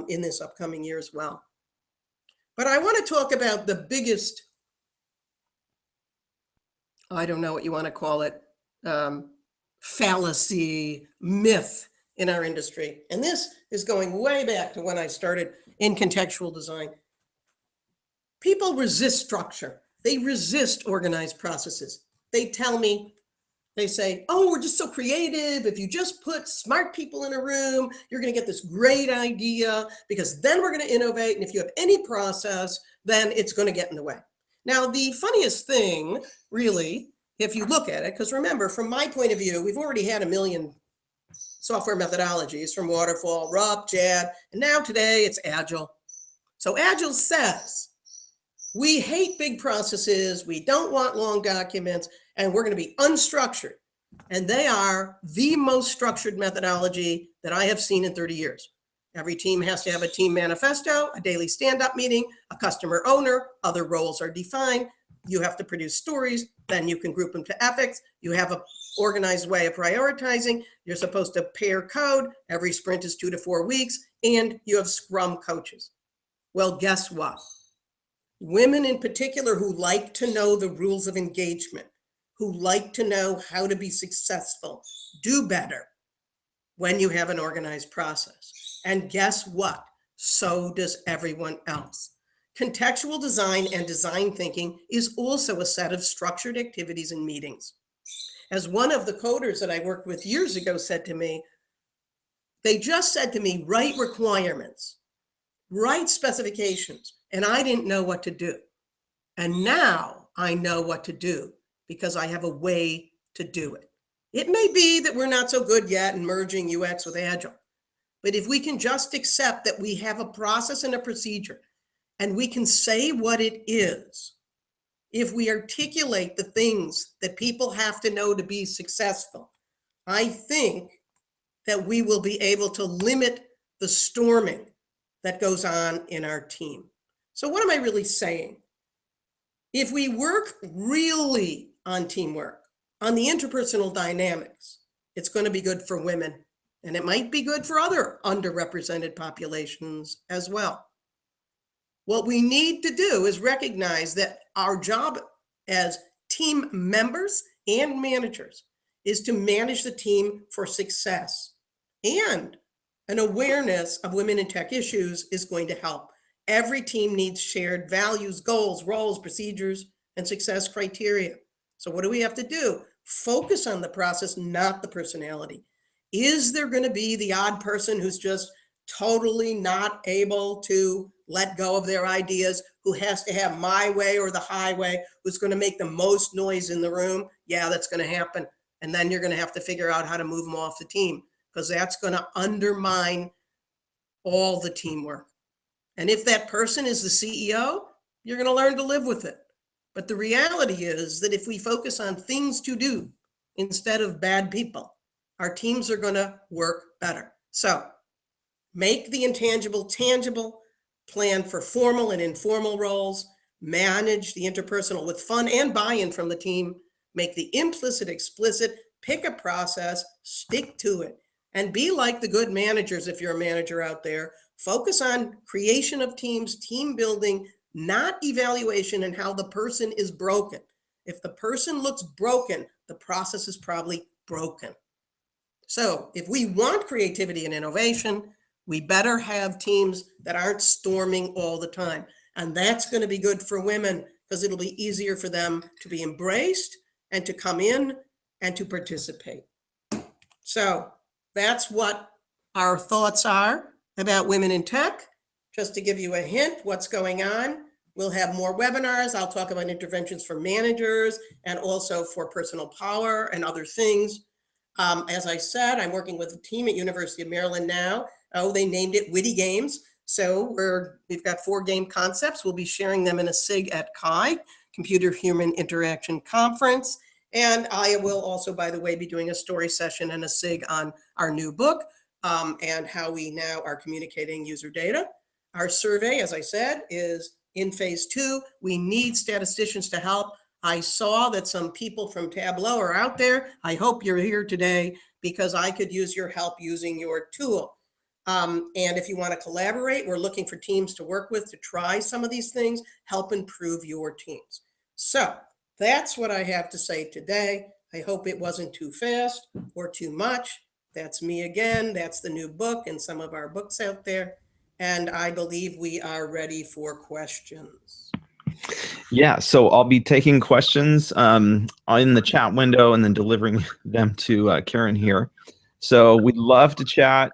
in this upcoming year as well. But I want to talk about the biggest, I don't know what you want to call it, fallacy, myth in our industry. And this is going way back to when I started in contextual design. People resist structure. They resist organized processes. They tell me, they say, oh, we're just so creative. If you just put smart people in a room, you're going to get this great idea because then we're going to innovate. And if you have any process, then it's going to get in the way. Now, the funniest thing, really, if you look at it, because remember, from my point of view, we've already had a million software methodologies from Waterfall, RUP, JAD, and now today it's Agile. So Agile says, we hate big processes, we don't want long documents, and we're going to be unstructured. And they are the most structured methodology that I have seen in 30 years. Every team has to have a team manifesto, a daily stand-up meeting, a customer owner, other roles are defined. You have to produce stories, then you can group them to epics. You have an organized way of prioritizing. You're supposed to pair code. Every sprint is 2 to 4 weeks, and you have Scrum coaches. Well, guess what? Women in particular who like to know the rules of engagement, who like to know how to be successful, do better when you have an organized process. And guess what? So does everyone else. Contextual design and design thinking is also a set of structured activities and meetings. As one of the coders that I worked with years ago said to me, they just said to me, write requirements, write specifications, and I didn't know what to do. And now I know what to do because I have a way to do it. It may be that we're not so good yet in merging UX with Agile, but if we can just accept that we have a process and a procedure, and we can say what it is, if we articulate the things that people have to know to be successful, I think that we will be able to limit the storming that goes on in our team. So what am I really saying? If we work really on teamwork, on the interpersonal dynamics, it's going to be good for women, and it might be good for other underrepresented populations as well. What we need to do is recognize that our job as team members and managers is to manage the team for success. And an awareness of women in tech issues is going to help. Every team needs shared values, goals, roles, procedures, and success criteria. So what do we have to do? Focus on the process, not the personality. Is there going to be the odd person who's just totally not able to let go of their ideas, who has to have my way or the highway, who's going to make the most noise in the room? Yeah, that's going to happen. And then you're going to have to figure out how to move them off the team, because that's going to undermine all the teamwork. And if that person is the CEO, you're going to learn to live with it. But the reality is that if we focus on things to do instead of bad people, our teams are going to work better. So make the intangible tangible, plan for formal and informal roles, manage the interpersonal with fun and buy-in from the team, make the implicit explicit, pick a process, stick to it, and be like the good managers. If you're a manager out there, focus on creation of teams, team building, not evaluation and how the person is broken. If the person looks broken, the process is probably broken. So if we want creativity and innovation, we better have teams that aren't storming all the time. And that's going to be good for women, because it'll be easier for them to be embraced and to come in and to participate. So that's what our thoughts are about women in tech. Just to give you a hint, what's going on. We'll have more webinars. I'll talk about interventions for managers and also for personal power and other things. As I said, I'm working with a team at University of Maryland now. Oh, they named it Witty Games. So we've got 4 game concepts. We'll be sharing them in a SIG at CHI, Computer Human Interaction Conference. And I will also, by the way, be doing a story session and a SIG on our new book and how we now are communicating user data. Our survey, as I said, is in phase 2. We need statisticians to help. I saw that some people from Tableau are out there. I hope you're here today because I could use your help using your tool. And if you want to collaborate, we're looking for teams to work with to try some of these things, help improve your teams. So that's what I have to say today. I hope it wasn't too fast or too much. That's me again. That's the new book and some of our books out there. And I believe we are ready for questions. Yeah, so I'll be taking questions in the chat window and then delivering them to Karen here. So we'd love to chat.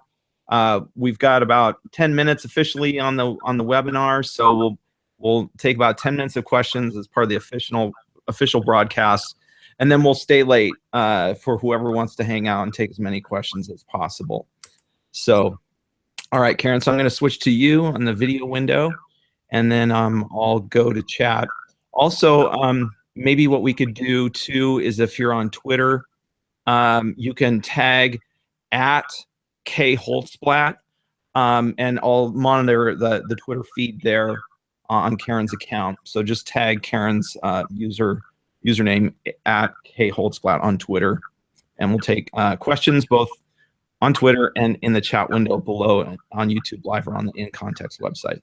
We've got about 10 minutes officially on the webinar, so we'll take about 10 minutes of questions as part of the official broadcast, and then we'll stay late for whoever wants to hang out and take as many questions as possible. So, all right, Karen. So I'm going to switch to you on the video window, and then I'll go to chat. Also, maybe what we could do too is if you're on Twitter, you can tag at K Holtzblatt, and I'll monitor the Twitter feed there on Karen's account. So just tag Karen's username at K Holtzblatt on Twitter, and we'll take questions both on Twitter and in the chat window below on YouTube Live or on the In Context website.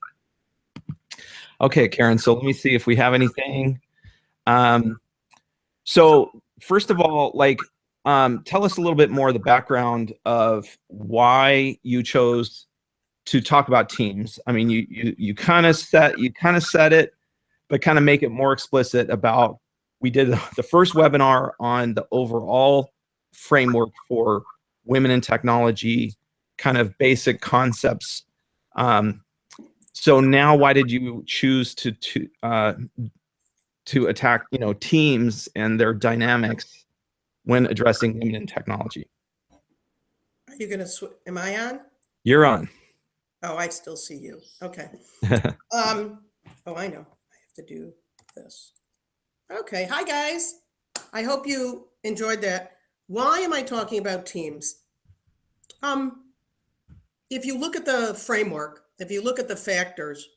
Okay, Karen, so let me see if we have anything. So first of all, tell us a little bit more of the background of why you chose to talk about teams. I mean, you kind of said it, but kind of make it more explicit about. We did the first webinar on the overall framework for women in technology, kind of basic concepts. So now, why did you choose to attack teams and their dynamics when addressing women in technology? Are you going to am I on? You're on. Oh, I still see you. Okay. Oh, I know. I have to do this. Okay. Hi, guys. I hope you enjoyed that. Why am I talking about teams? If you look at the framework, if you look at the factors,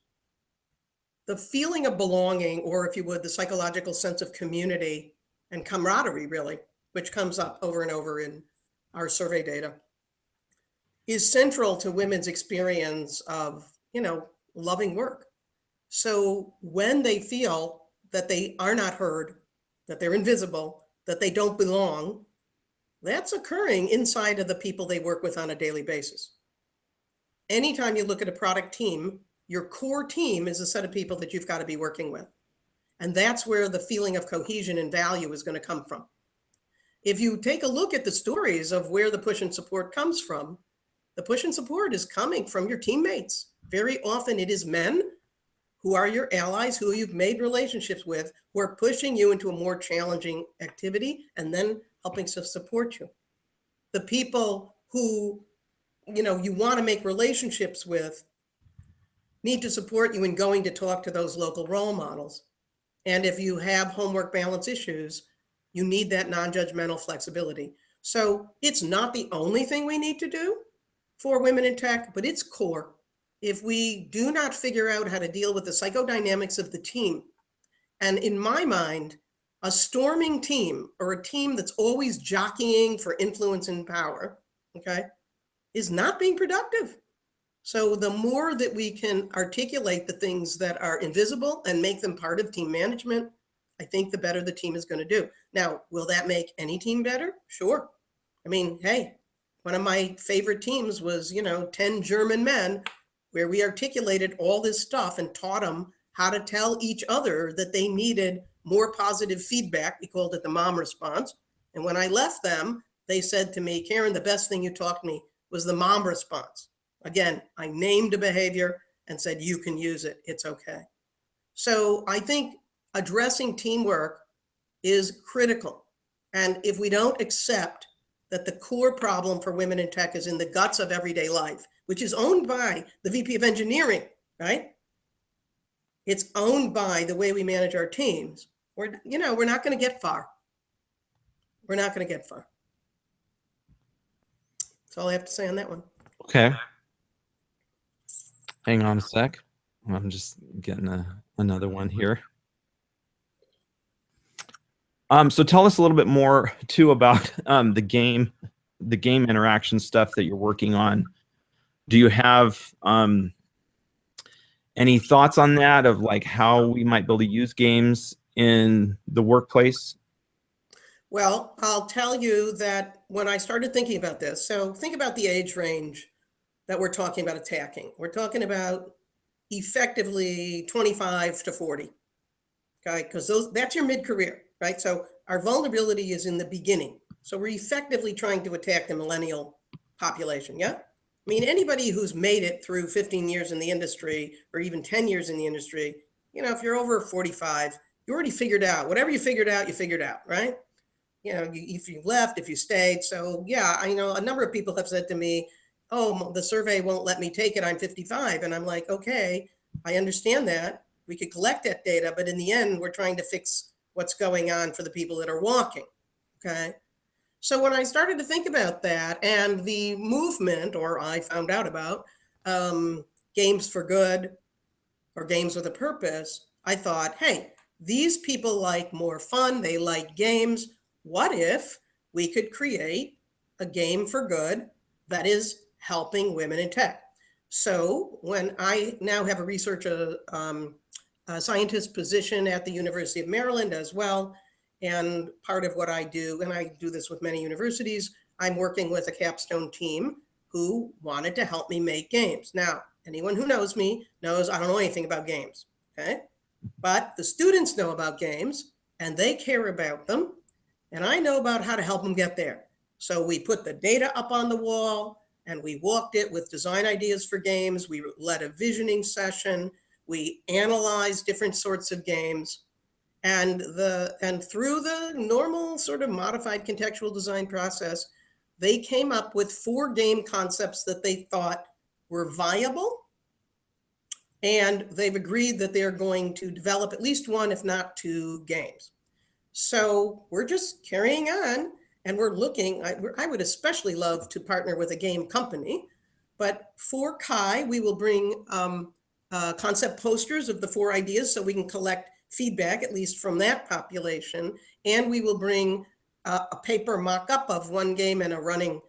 the feeling of belonging, or if you would, the psychological sense of community and camaraderie, really, which comes up over and over in our survey data, is central to women's experience of, loving work. So when they feel that they are not heard, that they're invisible, that they don't belong, that's occurring inside of the people they work with on a daily basis. Anytime you look at a product team, your core team is a set of people that you've got to be working with. And that's where the feeling of cohesion and value is going to come from. If you take a look at the stories of where the push and support comes from, the push and support is coming from your teammates. Very often it is men who are your allies, who you've made relationships with, who are pushing you into a more challenging activity and then helping to support you. The people who, you want to make relationships with need to support you in going to talk to those local role models. And if you have homework balance issues, you need that non-judgmental flexibility. So it's not the only thing we need to do for women in tech, but it's core. If we do not figure out how to deal with the psychodynamics of the team, and in my mind, a storming team or a team that's always jockeying for influence and power, okay, is not being productive. So the more that we can articulate the things that are invisible and make them part of team management, I think the better the team is going to do. Now, will that make any team better? Sure. I mean, hey, one of my favorite teams was, 10 German men where we articulated all this stuff and taught them how to tell each other that they needed more positive feedback. We called it the mom response. And when I left them, they said to me, Karen, the best thing you taught me was the mom response. Again, I named a behavior and said, you can use it. It's okay. So I think addressing teamwork is critical. And if we don't accept that the core problem for women in tech is in the guts of everyday life, which is owned by the VP of engineering, right? It's owned by the way we manage our teams. We're not going to get far. We're not going to get far. That's all I have to say on that one. Okay. Hang on a sec. I'm just getting another one here. So tell us a little bit more too about the game interaction stuff that you're working on. Do you have any thoughts on that, of like how we might be able to use games in the workplace? Well, I'll tell you that when I started thinking about this, so think about the age range that we're talking about attacking. We're talking about effectively 25 to 40, okay? Because that's your mid-career, right? So our vulnerability is in the beginning. So we're effectively trying to attack the millennial population, yeah? I mean, anybody who's made it through 15 years in the industry or even 10 years in the industry, if you're over 45, you already figured out, whatever you figured out, right? If you left, if you stayed. So yeah, I know a number of people have said to me, oh, the survey won't let me take it. I'm 55. And I'm like, okay, I understand that. We could collect that data, but in the end, we're trying to fix what's going on for the people that are walking, okay? So when I started to think about that and the movement, or I found out about games for good or games with a purpose, I thought, hey, these people like more fun. They like games. What if we could create a game for good that is helping women in tech? So when I now have a research scientist position at the University of Maryland as well, and part of what I do, and I do this with many universities, I'm working with a capstone team who wanted to help me make games. Now, anyone who knows me knows I don't know anything about games, okay? But the students know about games and they care about them, and I know about how to help them get there. So we put the data up on the wall and we walked it with design ideas for games. We led a visioning session. We analyzed different sorts of games. And through the normal sort of modified contextual design process, they came up with 4 game concepts that they thought were viable. And they've agreed that they're going to develop at least 1, if not 2 games. So we're just carrying on, and we're looking. I would especially love to partner with a game company, But for Chi, we will bring concept posters of the 4 ideas so we can collect feedback, at least from that population. And we will bring a paper mock-up of one game and a running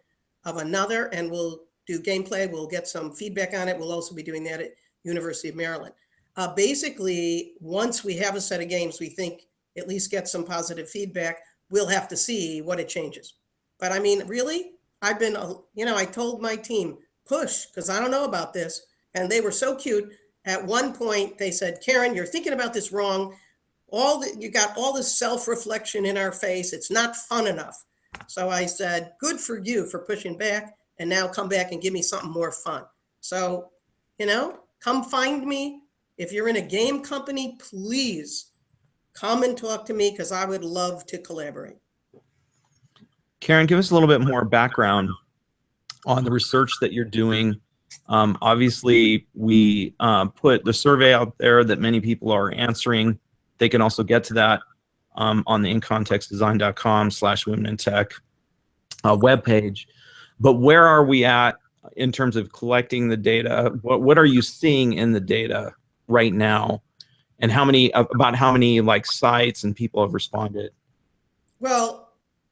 of another, and we'll do gameplay. We'll get some feedback on it. We'll also be doing that at University of Maryland. Basically, once we have a set of games, we think at least get some positive feedback. We'll have to see what it changes. But I mean, really, I've been, I told my team, push, because I don't know about this. And they were so cute. At one point, they said, Karen, you're thinking about this wrong. You got all this self-reflection in our face. It's not fun enough. So I said, good for you for pushing back, and now come back and give me something more fun. So, come find me. If you're in a game company, please come and talk to me, because I would love to collaborate. Karen, give us a little bit more background on the research that you're doing. Obviously, we put the survey out there that many people are answering. They can also get to that on the incontextdesign.com/womenintech webpage. But where are we at in terms of collecting the data? What are you seeing in the data right now? And how many like sites and people have responded? Well,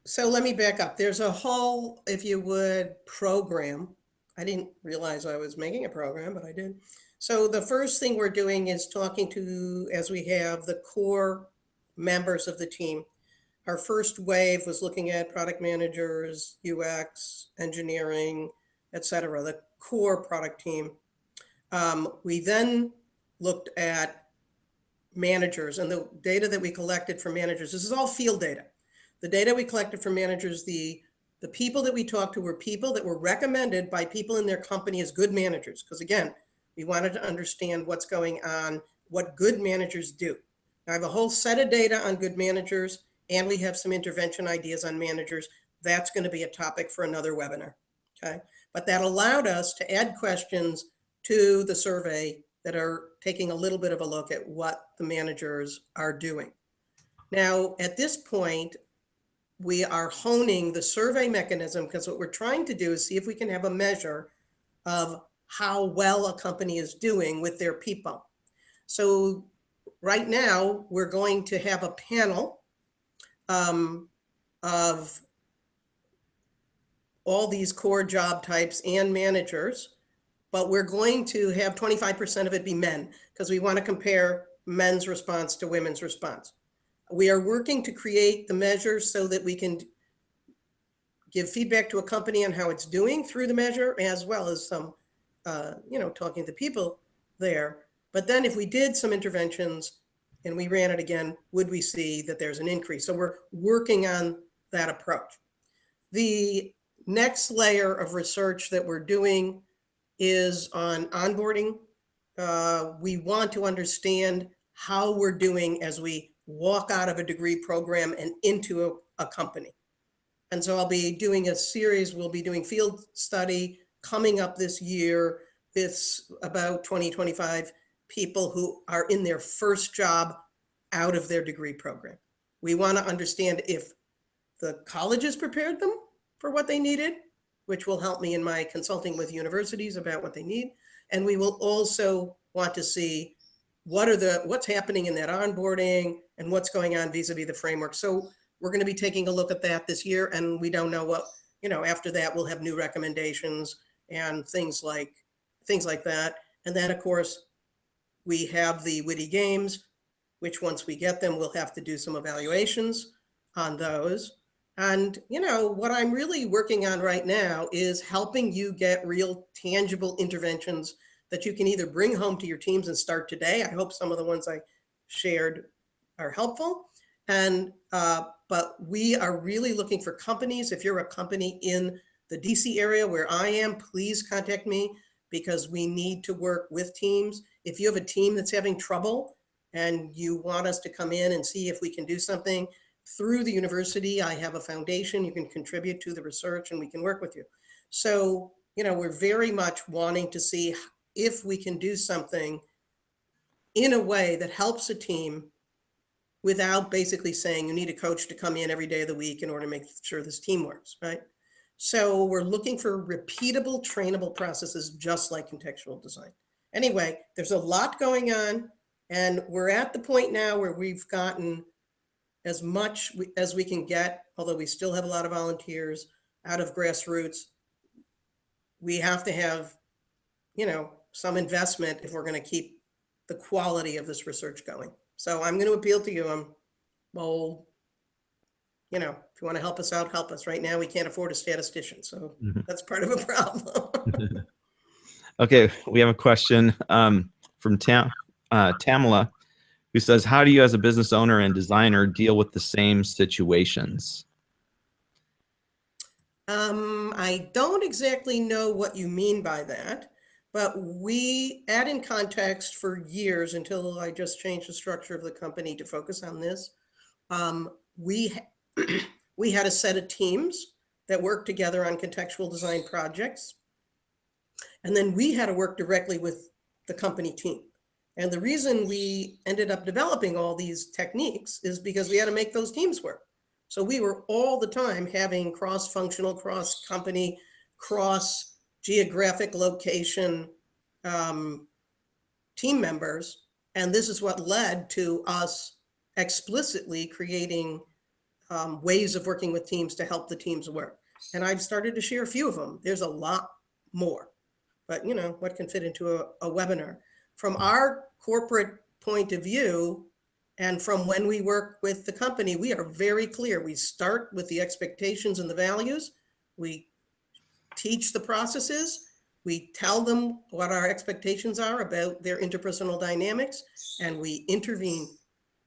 so let me back up. There's a whole, if you would, program. I didn't realize I was making a program, but I did. So the first thing we're doing is talking to, as we have the core members of the team. Our first wave was looking at product managers, UX, engineering, et cetera, the core product team. We then looked at managers and the data that we collected from managers. This is all field data. The data we collected from managers, the people that we talked to were people that were recommended by people in their company as good managers. Because again, we wanted to understand what's going on, what good managers do. Now, I have a whole set of data on good managers, and we have some intervention ideas on managers. That's going to be a topic for another webinar. Okay. But that allowed us to add questions to the survey that are taking a little bit of a look at what the managers are doing. Now, at this point, we are honing the survey mechanism, because what we're trying to do is see if we can have a measure of how well a company is doing with their people. So right now, we're going to have a panel of all these core job types and managers, but we're going to have 25% of it be men, because we want to compare men's response to women's response. We are working to create the measures so that we can give feedback to a company on how it's doing through the measure, as well as some, talking to people there. But then if we did some interventions and we ran it again, would we see that there's an increase? So we're working on that approach. The next layer of research that we're doing is on onboarding. We want to understand how we're doing as we walk out of a degree program and into a company. And so I'll be doing a series, we'll be doing field study coming up this year. It's about 20-25 people who are in their first job out of their degree program. We want to understand if the colleges prepared them for what they needed, which will help me in my consulting with universities about what they need. And we will also want to see what's happening in that onboarding and what's going on vis-a-vis the framework. So we're going to be taking a look at that this year, and we don't know what, after that we'll have new recommendations and things like that. And then of course we have the witty games, which once we get them, we'll have to do some evaluations on those. And what I'm really working on right now is helping you get real tangible interventions that you can either bring home to your teams and start today. I hope some of the ones I shared are helpful. And but we are really looking for companies. If you're a company in the DC area where I am, please contact me, because we need to work with teams. If you have a team that's having trouble and you want us to come in and see if we can do something through the university, I have a foundation. You can contribute to the research and we can work with you. So, we're very much wanting to see if we can do something in a way that helps a team without basically saying you need a coach to come in every day of the week in order to make sure this team works, right? So we're looking for repeatable, trainable processes, just like contextual design. Anyway, there's a lot going on, and we're at the point now where we've gotten as much as we can get, although we still have a lot of volunteers out of grassroots. We have to have, some investment if we're going to keep the quality of this research going. So I'm going to appeal to you. I'm bold. If you want to help us out, help us. Right now, we can't afford a statistician, so that's part of a problem. Okay, we have a question from Tamala, who says, how do you as a business owner and designer deal with the same situations? I don't exactly know what you mean by that, but we at In Context for years, until I just changed the structure of the company to focus on this, we had a set of teams that worked together on contextual design projects. And then we had to work directly with the company team. And the reason we ended up developing all these techniques is because we had to make those teams work. So we were all the time having cross-functional, cross-company, cross-geographic location team members. And this is what led to us explicitly creating ways of working with teams to help the teams work. And I've started to share a few of them. There's a lot more, but what can fit into a webinar? From our corporate point of view, and from when we work with the company, we are very clear. We start with the expectations and the values. We teach the processes. We tell them what our expectations are about their interpersonal dynamics, and we intervene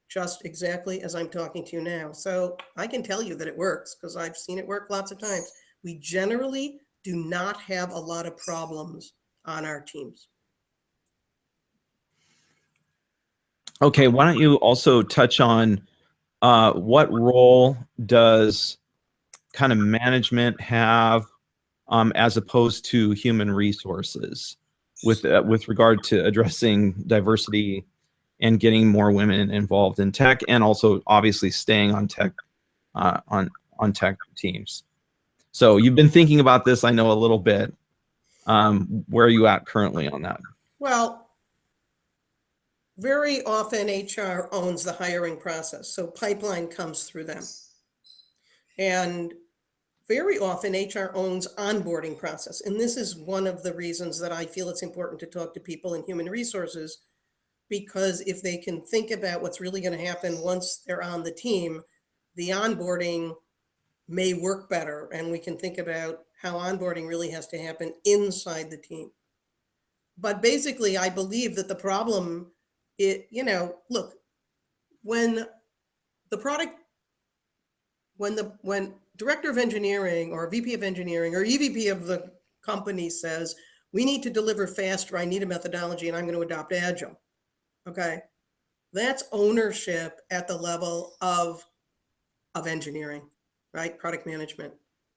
just exactly as I'm talking to you now. So I can tell you that it works because I've seen it work lots of times. We generally do not have a lot of problems on our teams. Okay, why don't you also touch on what role does kind of management have as opposed to human resources with regard to addressing diversity and getting more women involved in tech, and also obviously staying on tech on tech teams. So you've been thinking about this, I know, a little bit. Where are you at currently on that? Well, very often HR owns the hiring process, so pipeline comes through them. And very often HR owns onboarding process. And this is one of the reasons that I feel it's important to talk to people in human resources, because if they can think about what's really going to happen once they're on the team, the onboarding may work better. And we can think about how onboarding really has to happen inside the team. But basically, I believe that the problem, look, when director of engineering or VP of engineering or EVP of the company says, we need to deliver faster, I need a methodology, and I'm going to adopt Agile. Okay. That's ownership at the level of engineering, right? Product management.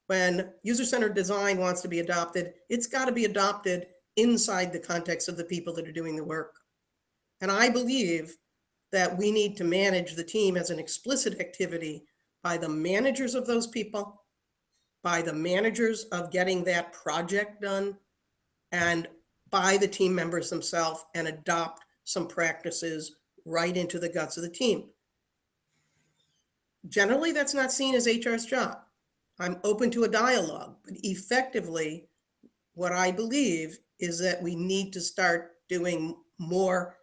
When user-centered design wants to be adopted, it's got to be adopted inside the context of the people that are doing the work. And I believe that we need to manage the team as an explicit activity by the managers of those people, by the managers of getting that project done, and by the team members themselves, and adopt some practices right into the guts of the team. Generally, that's not seen as HR's job. I'm open to a dialogue, but effectively, what I believe is that we need to start doing more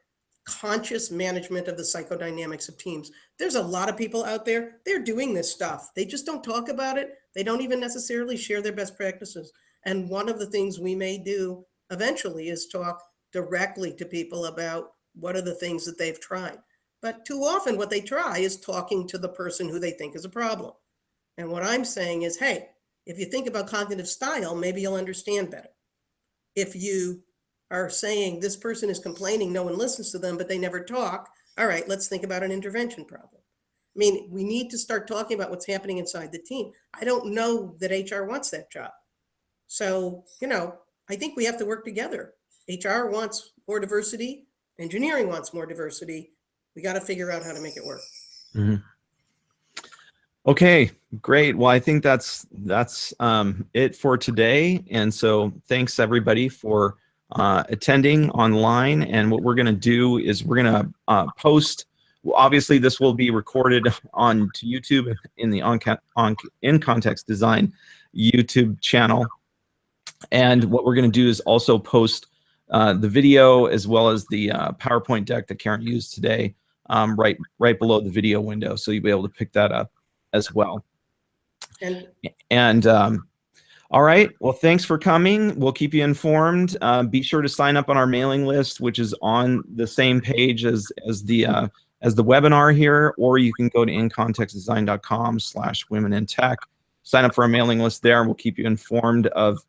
conscious management of the psychodynamics of teams. There's a lot of people out there, they're doing this stuff. They just don't talk about it. They don't even necessarily share their best practices. And one of the things we may do eventually is talk directly to people about what are the things that they've tried. But too often what they try is talking to the person who they think is a problem. And what I'm saying is, hey, if you think about cognitive style, maybe you'll understand better. If you are saying this person is complaining, no one listens to them, but they never talk, all right, let's think about an intervention problem. I mean, we need to start talking about what's happening inside the team. I don't know that HR wants that job. So, I think we have to work together. HR wants more diversity. Engineering wants more diversity. We got to figure out how to make it work. Mm-hmm. Okay, great. Well, I think that's it for today. And so thanks everybody for attending online. And what we're going to do is we're going to post. Well, obviously, this will be recorded on to YouTube in the In Context Design YouTube channel. And what we're going to do is also post the video as well as the PowerPoint deck that Karen used today right below the video window. So you'll be able to pick that up as well. And all right, well, thanks for coming. We'll keep you informed. Be sure to sign up on our mailing list, which is on the same page as the webinar here, or you can go to incontextdesign.com/womenintech. Sign up for our mailing list there, and we'll keep you informed of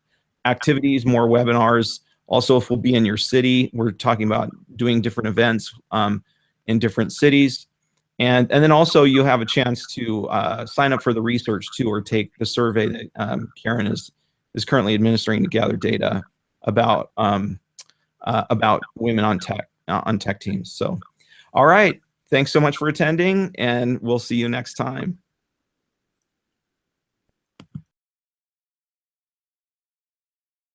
activities, more webinars. Also, if we'll be in your city, we're talking about doing different events in different cities. And then also you have a chance to sign up for the research too, or take the survey that Karen is currently administering to gather data about women on tech teams. So, all right, thanks so much for attending, and we'll see you next time.